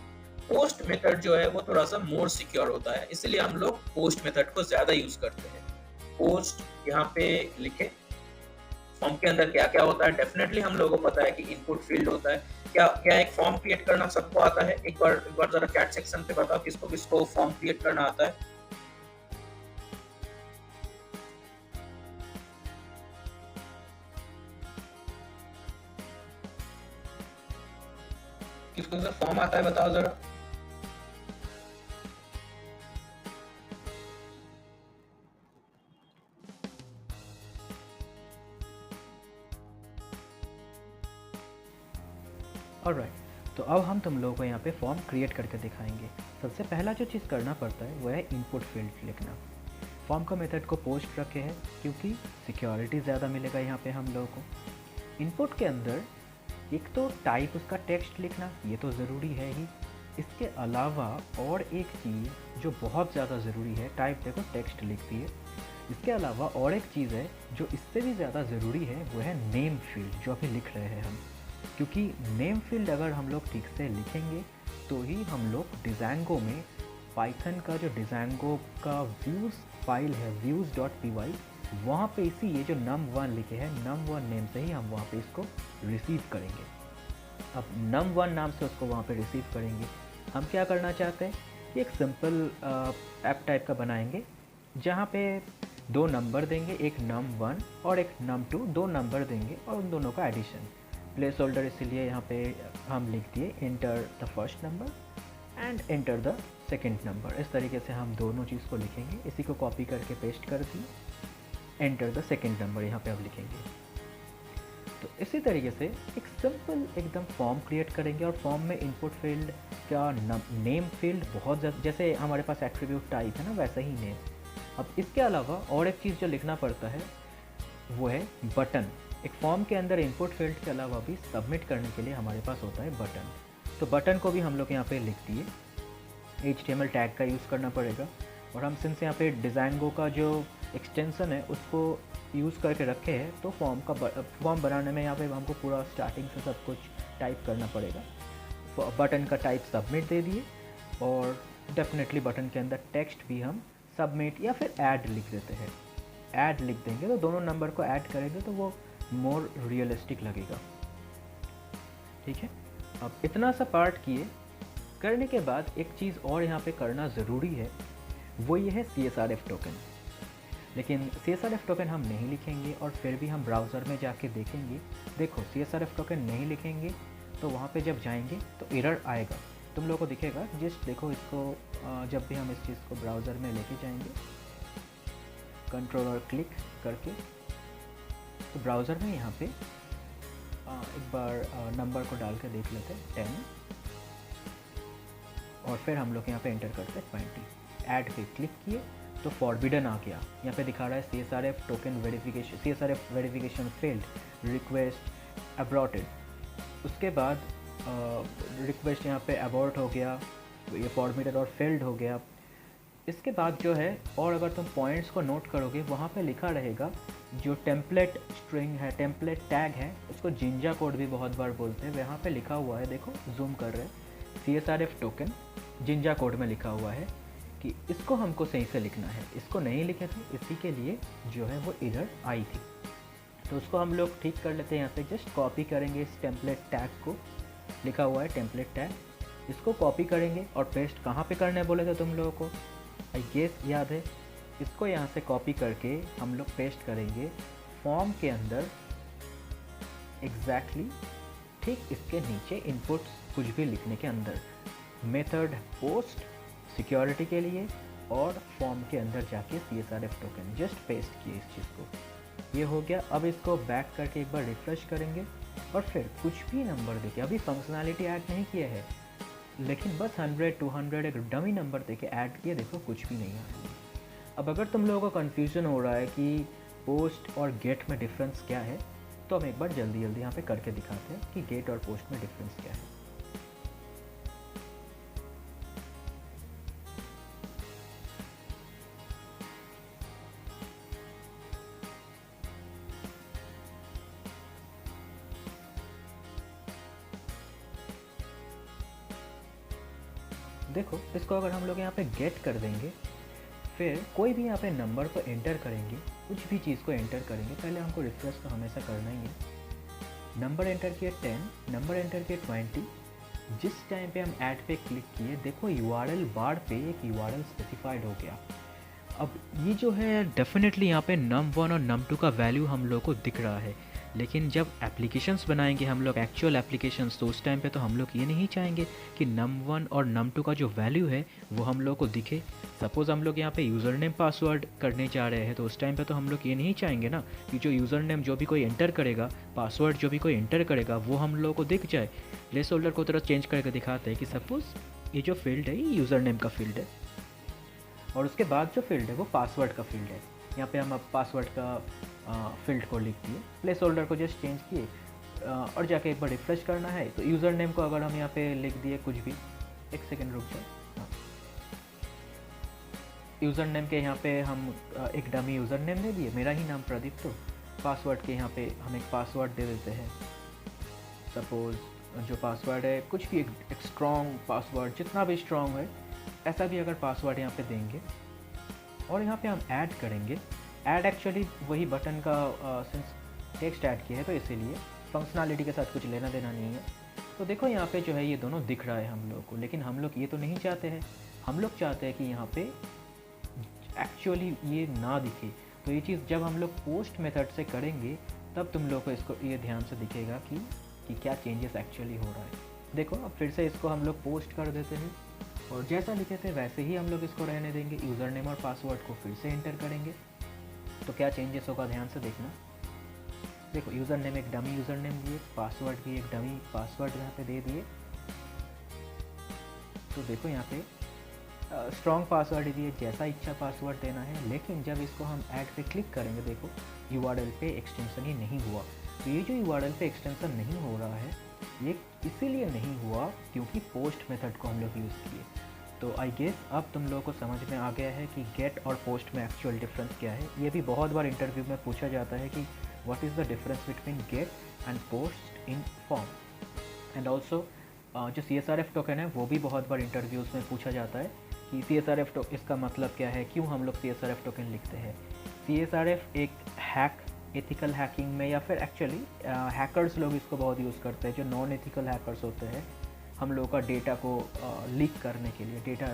पोस्ट मेथड जो है वो थोड़ा सा मोर सिक्योर होता है, इसलिए हम लोग पोस्ट मेथड को ज्यादा यूज करते हैं। पोस्ट यहाँ पे लिखे, फॉर्म के अंदर क्या क्या होता है, डेफिनेटली हम लोगों को पता है कि इनपुट फील्ड होता है। क्या एक फॉर्म क्रिएट करना सबको आता है? एक बार जरा चैट सेक्शन पे बताओ किसको किसको फॉर्म क्रिएट करना आता है। किसको से फॉर्म आता है बताओ जरा। ऑलराइट, तो अब हम तुम लोगों को यहाँ पे फॉर्म क्रिएट करके दिखाएंगे। सबसे पहला जो चीज़ करना पड़ता है वो है इनपुट फील्ड लिखना। फॉर्म का मेथड को पोस्ट रखे है क्योंकि सिक्योरिटी ज़्यादा मिलेगा यहाँ पे हम लोगों को। इनपुट के अंदर एक तो टाइप उसका टेक्स्ट लिखना, ये तो ज़रूरी है ही। इसके अलावा और एक चीज़ जो बहुत ज़्यादा ज़रूरी है, टाइप देखो टेक्स्ट लिख दिए। इसके अलावा और एक चीज़ है जो इससे भी ज़्यादा ज़रूरी है, वो है नेम फील्ड जो अभी लिख रहे हैं हम। क्योंकि नेम फील्ड अगर हम लोग ठीक से लिखेंगे तो ही हम लोग डिज़ाइंगो में पाइथन का जो डिज़ाइंगो का व्यूज़ फाइल है views.py, वहाँ पे इसी ये जो num1 लिखे हैं, num1 नेम से ही हम वहाँ पे इसको रिसीव करेंगे। अब num1 नाम से उसको वहाँ पे रिसीव करेंगे। हम क्या करना चाहते हैं, ये एक सिंपल ऐप टाइप का बनाएंगे जहाँ पे दो नंबर देंगे, एक num1 और एक num2, दो नंबर देंगे और उन दोनों का एडिशन। प्लेस होल्डर इसीलिए यहाँ पे हम लिख दिए enter the first number and enter the second number. इस तरीके से हम दोनों चीज़ को लिखेंगे। इसी को कॉपी करके पेस्ट कर दिए, एंटर द सेकंड नंबर यहाँ पे अब लिखेंगे। तो इसी तरीके से एक सिंपल एकदम फॉर्म क्रिएट करेंगे और फॉर्म में इनपुट फील्ड का नेम फील्ड बहुत ज़्यादा, जैसे हमारे पास एट्रीब्यूट टाइप है ना वैसा ही नेम। अब इसके अलावा और एक चीज़ जो लिखना पड़ता है वो है बटन। एक फॉर्म के अंदर इनपुट फील्ड के अलावा भी सबमिट करने के लिए हमारे पास होता है बटन। तो बटन को भी हम लोग यहाँ पे लिख दिए, HTML टैग का यूज़ करना पड़ेगा। और हम सिंस यहाँ पे डिज़ाइनगो का जो एक्सटेंसन है उसको यूज़ करके रखे हैं, तो फॉर्म बनाने में यहाँ पे हमको पूरा स्टार्टिंग से सब कुछ टाइप करना पड़ेगा। बटन का टाइप सबमिट दे दिए और डेफिनेटली बटन के अंदर टेक्स्ट भी हम सबमिट या फिर ऐड लिख देते हैं। ऐड लिख देंगे तो दोनों नंबर को ऐड करेंगे तो वो मोर रियलिस्टिक लगेगा। ठीक है, अब इतना सा पार्ट करने के बाद एक चीज़ और यहाँ पे करना ज़रूरी है, वो ये है CSRF टोकन। लेकिन CSRF टोकन हम नहीं लिखेंगे और फिर भी हम ब्राउज़र में जाके देखेंगे। देखो CSRF टोकन नहीं लिखेंगे तो वहाँ पे जब जाएंगे तो एरर आएगा, तुम लोगों को दिखेगा। जस्ट देखो इसको, जब भी हम इस चीज़ को ब्राउज़र में लेके जाएंगे, कंट्रोल और क्लिक करके, तो ब्राउज़र में यहाँ पे एक बार नंबर को डाल के देख लेते हैं 10 और फिर हम लोग यहाँ पे एंटर करते हैं 20। ऐड पे क्लिक किए तो फॉरबिडन आ गया, यहाँ पे दिखा रहा है CSRF token verification, CSRF verification failed, request aborted. उसके बाद रिक्वेस्ट यहाँ पे अबॉर्ट हो गया, ये फॉरबिडन और फेल्ड हो गया। इसके बाद जो है, और अगर तुम पॉइंट्स को नोट करोगे वहाँ पे लिखा रहेगा जो टेम्पलेट स्ट्रिंग है, टेम्पलेट टैग है, उसको जिंजा कोड भी बहुत बार बोलते हैं। वहाँ पे लिखा हुआ है, देखो जूम कर रहे हैं, CSRF टोकन जिंजा कोड में लिखा हुआ है कि इसको हमको सही से लिखना है। इसको नहीं लिखे थे, इसी के लिए जो है वो एरर आई थी। तो उसको हम लोग ठीक कर लेते हैं। यहाँ पे जस्ट कॉपी करेंगे इस टेम्पलेट टैग को, लिखा हुआ है टेम्पलेट टैग, इसको कॉपी करेंगे और पेस्ट कहाँ पे करने बोले थे तुम लोगों को, आई गेस याद है। इसको यहाँ से कॉपी करके हम लोग पेस्ट करेंगे फॉर्म के अंदर, एग्जैक्टली ठीक इसके नीचे इनपुट्स कुछ भी लिखने के अंदर, मेथड पोस्ट सिक्योरिटी के लिए, और फॉर्म के अंदर जाके CSRF टोकन जस्ट पेस्ट किए इस चीज़ को। ये हो गया। अब इसको बैक करके एक बार रिफ्रेश करेंगे और फिर कुछ भी नंबर देके, अभी फंक्शनैलिटी ऐड नहीं किए है लेकिन बस 100 200 एक डमी नंबर देके ऐड किए, देखो कुछ भी नहीं आया। अब अगर तुम लोगों को कन्फ्यूज़न हो रहा है कि पोस्ट और गेट में डिफरेंस क्या है, तो हम एक बार जल्दी जल्दी यहाँ पे करके दिखाते हैं कि गेट और पोस्ट में डिफरेंस क्या है। देखो इसको अगर हम लोग यहाँ पे गेट कर देंगे, फिर कोई भी यहाँ पे नंबर को एंटर करेंगे, कुछ भी चीज़ को एंटर करेंगे, पहले हमको रिफ्रेश तो हमेशा करना ही है। नंबर एंटर किए 10, नंबर एंटर किए 20। जिस टाइम पे हम ऐड पे क्लिक किए, देखो URL बार पे एक URL स्पेसिफाइड हो गया। अब ये जो है डेफिनेटली यहाँ पे num1 और num2 का वैल्यू हम लोग को दिख रहा है, लेकिन जब एप्लीकेशंस बनाएंगे हम लोग, एक्चुअल एप्लीकेशंस, तो उस टाइम पे तो हम लोग ये नहीं चाहेंगे कि num1 और num2 का जो वैल्यू है वो हम लोग को दिखे। सपोज़ हम लोग यहाँ पे यूज़र नेम पासवर्ड करने जा रहे हैं, तो उस टाइम पे तो हम लोग ये नहीं चाहेंगे ना कि जो यूज़र नेम जो भी कोई एंटर करेगा, पासवर्ड जो भी कोई एंटर करेगा, वो हम लोग को दिख जाए। प्लेस होल्डर को थोड़ा चेंज करके दिखाते हैं कि सपोज़ ये जो फील्ड है ये यूज़र नेम का फील्ड है और उसके बाद जो फील्ड है वो पासवर्ड का फील्ड है। यहाँ पे हम अब पासवर्ड का फील्ड को लिख दिए, प्लेस होल्डर को जस्ट चेंज किए और जाके एक बार रिफ्रेश करना है तो यूज़र नेम को अगर हम यहाँ पे लिख दिए कुछ भी, एक सेकेंड रुक जाए, हाँ, यूज़र नेम के यहाँ पे हम एक डमी यूज़र नेम दे दिए, मेरा ही नाम प्रदीप। तो पासवर्ड के यहाँ पे हम एक पासवर्ड दे देते हैं। सपोज़ जो पासवर्ड है कुछ भी एक स्ट्रॉन्ग पासवर्ड, जितना भी स्ट्रॉन्ग है ऐसा भी अगर पासवर्ड यहाँ पे देंगे और यहाँ पे हम ऐड करेंगे। ऐड एक्चुअली वही बटन का सिंस टेक्स्ट ऐड किया है तो इसीलिए फंक्शनैलिटी के साथ कुछ लेना देना नहीं है। तो देखो यहाँ पे जो है ये दोनों दिख रहा है हम लोग को, लेकिन हम लोग ये तो नहीं चाहते हैं। हम लोग चाहते हैं कि यहाँ पे एक्चुअली ये ना दिखे। तो ये चीज़ जब हम लोग पोस्ट मेथड से करेंगे तब तुम लोग को इसको ये ध्यान से दिखेगा कि कि क्या चेंजेस एक्चुअली हो रहा है। देखो अब फिर से इसको हम लोग पोस्ट कर देते हैं और जैसा लिखे थे वैसे ही हम लोग इसको रहने देंगे। यूज़र नेम और पासवर्ड को फिर से एंटर करेंगे तो क्या चेंजेस होगा ध्यान से देखना। देखो यूज़र नेम एक डमी यूज़र नेम दिए, पासवर्ड भी एक डमी पासवर्ड यहाँ पे दे दिए। तो देखो यहाँ पे स्ट्रॉन्ग पासवर्ड ही दिए, जैसा इच्छा पासवर्ड देना है। लेकिन जब इसको हम ऐड पे क्लिक करेंगे देखो URL पे एक्सटेंशन ही नहीं हुआ। तो ये जो URL पे एक्सटेंशन नहीं हो रहा है ये इसीलिए नहीं हुआ क्योंकि पोस्ट मेथड को हम लोग यूज़ किए। तो आई गेस अब तुम लोगों को समझ में आ गया है कि गेट और पोस्ट में एक्चुअल डिफरेंस क्या है। ये भी बहुत बार इंटरव्यू में पूछा जाता है कि what is the difference between get and post in form. And also जो CSRF टोकन है वो भी बहुत बार इंटरव्यूज़ में पूछा जाता है कि CSRF टोकन इसका मतलब क्या है, क्यों हम लोग CSRF टोकन लिखते हैं। CSRF एक हैक एथिकल हैकिंग में या फिर एक्चुअली हैकर्स लोग इसको बहुत यूज़ करते हैं। जो नॉन एथिकल हैकर्स होते हैं हम लोगों का डेटा को लीक करने के लिए, डेटा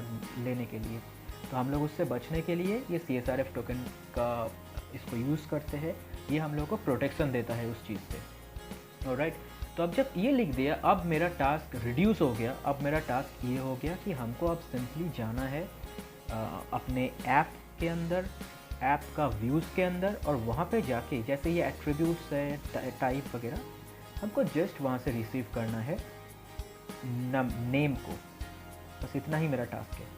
लेने के लिए, तो हम लोग उससे बचने के लिए ये CSRF टोकन का इसको यूज़ करते हैं। ये हम लोग को प्रोटेक्शन देता है उस चीज़ से। ऑलराइट, तो अब जब ये लिख दिया अब मेरा टास्क रिड्यूस हो गया। अब मेरा टास्क ये हो गया कि हमको अब सिंपली जाना है अपने ऐप के अंदर, ऐप का व्यूज़ के अंदर, और वहाँ पे जाके जैसे ये एट्रीब्यूट्स है टाइप वगैरह हमको जस्ट वहाँ से रिसीव करना है नेम को। बस इतना ही मेरा टास्क है।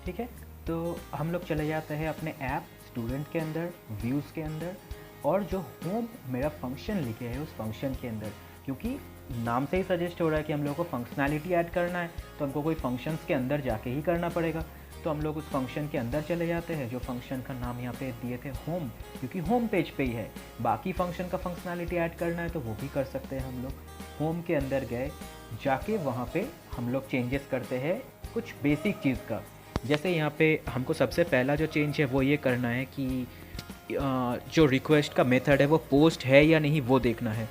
ठीक है, तो हम लोग चले जाते हैं अपने ऐप स्टूडेंट के अंदर, व्यूज़ के अंदर, और जो होम मेरा फंक्शन लिखे है उस फंक्शन के अंदर, क्योंकि नाम से ही सजेस्ट हो रहा है कि हम लोग को फंक्शनैलिटी ऐड करना है तो हमको कोई फंक्शंस के अंदर जाके ही करना पड़ेगा। तो हम लोग उस फंक्शन के अंदर चले जाते हैं। जो फंक्शन का नाम यहाँ पे दिए थे होम, क्योंकि होम पेज पे ही है। बाकी फंक्शन का फंक्शनैलिटी ऐड करना है तो वो भी कर सकते हैं हम लोग। होम के अंदर गए, जाके वहाँ पे हम लोग चेंजेस करते हैं कुछ बेसिक चीज़ का। जैसे यहाँ पे हमको सबसे पहला जो चेंज है वो ये करना है कि जो रिक्वेस्ट का मेथड है वो पोस्ट है या नहीं वो देखना है।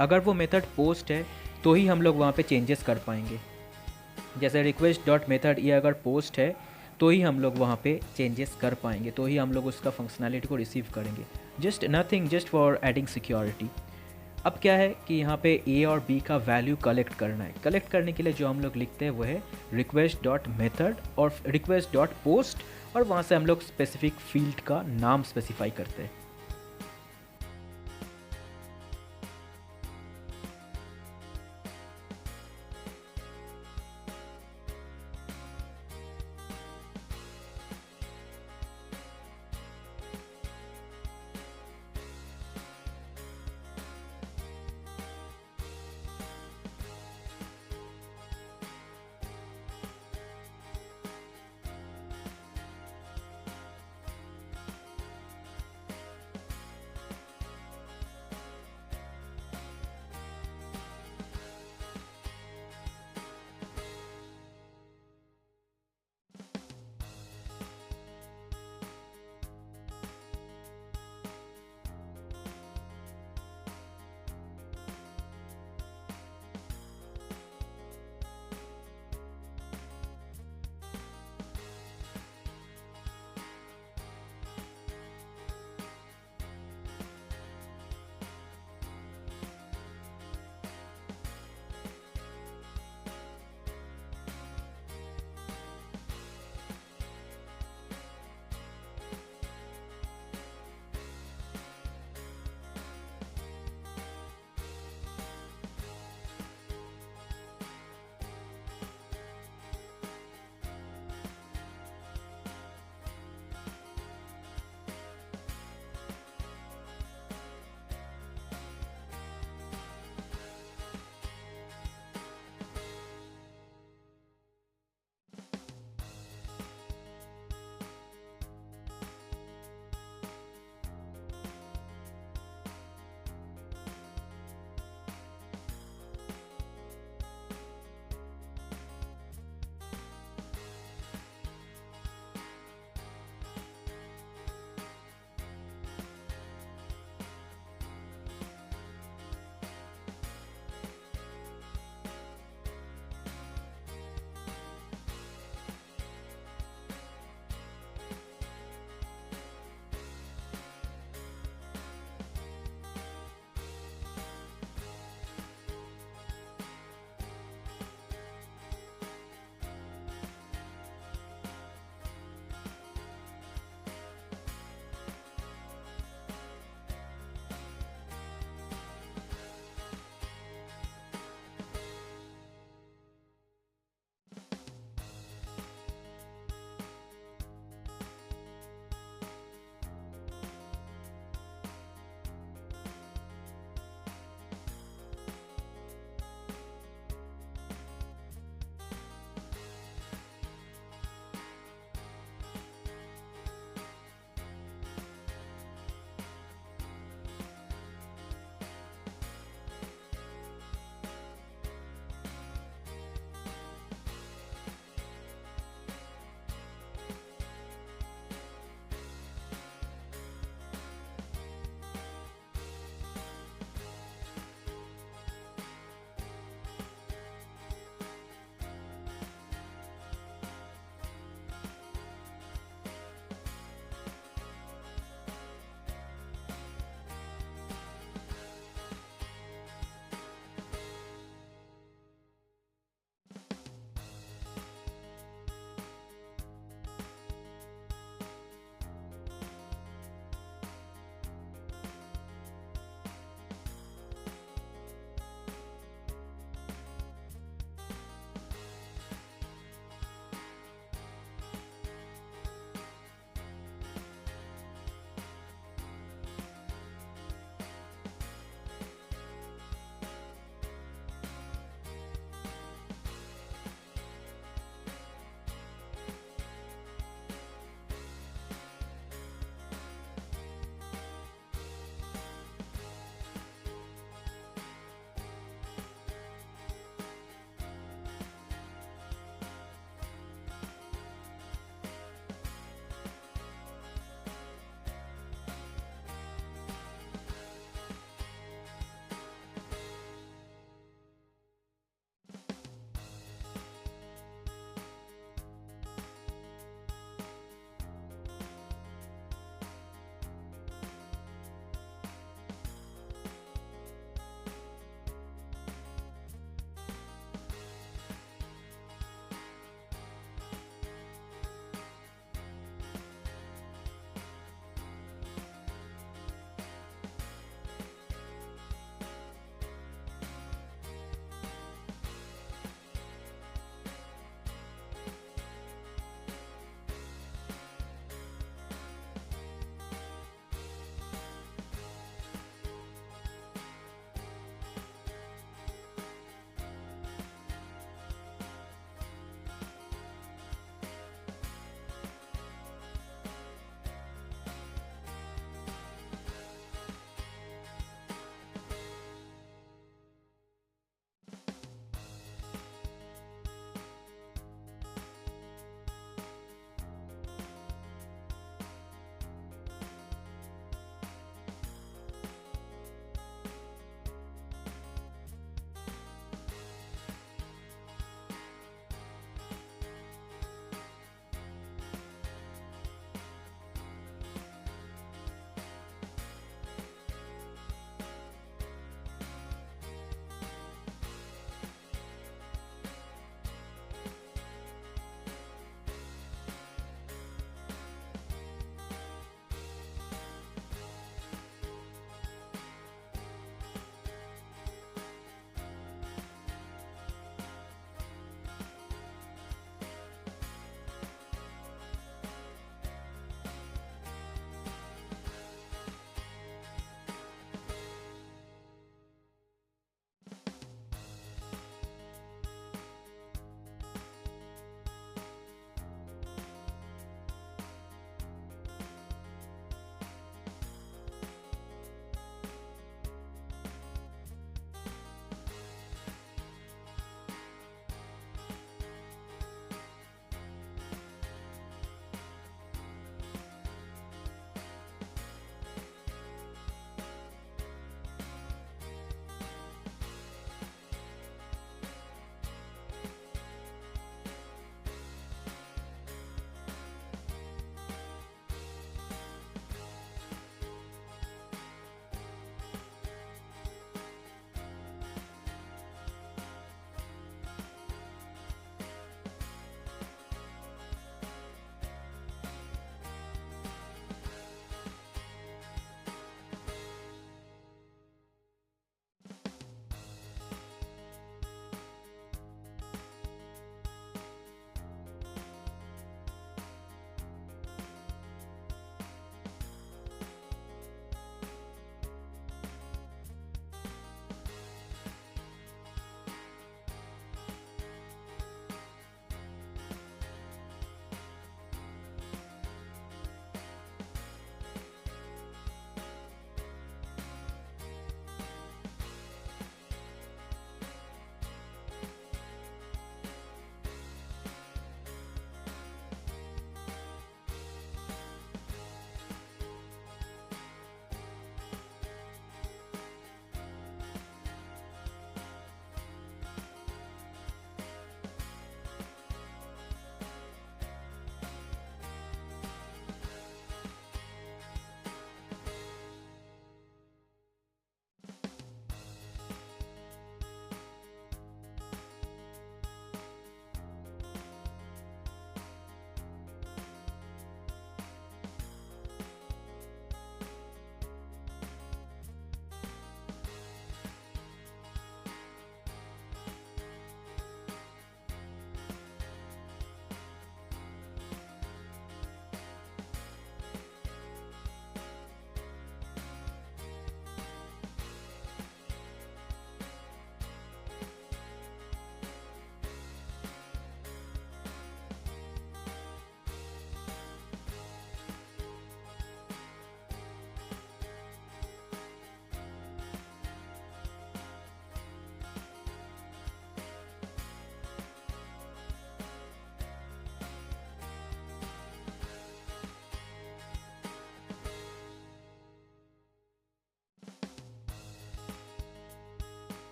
अगर वो मेथड पोस्ट है तो ही हम लोग वहाँ पे चेंजेस कर पाएंगे। जैसे रिक्वेस्ट डॉट मेथड ये अगर पोस्ट है तो ही हम लोग वहाँ पे चेंजेस कर पाएंगे, तो ही हम लोग उसका फंक्शनैलिटी को रिसीव करेंगे। Just nothing, just for adding security. अब क्या है कि यहाँ पे A और B का वैल्यू कलेक्ट करना है। कलेक्ट करने के लिए जो हम लोग लिखते हैं वो है रिक्वेस्ट डॉट मेथड और रिक्वेस्ट डॉट पोस्ट, और वहाँ से हम लोग स्पेसिफिक फील्ड का नाम स्पेसिफाई करते हैं।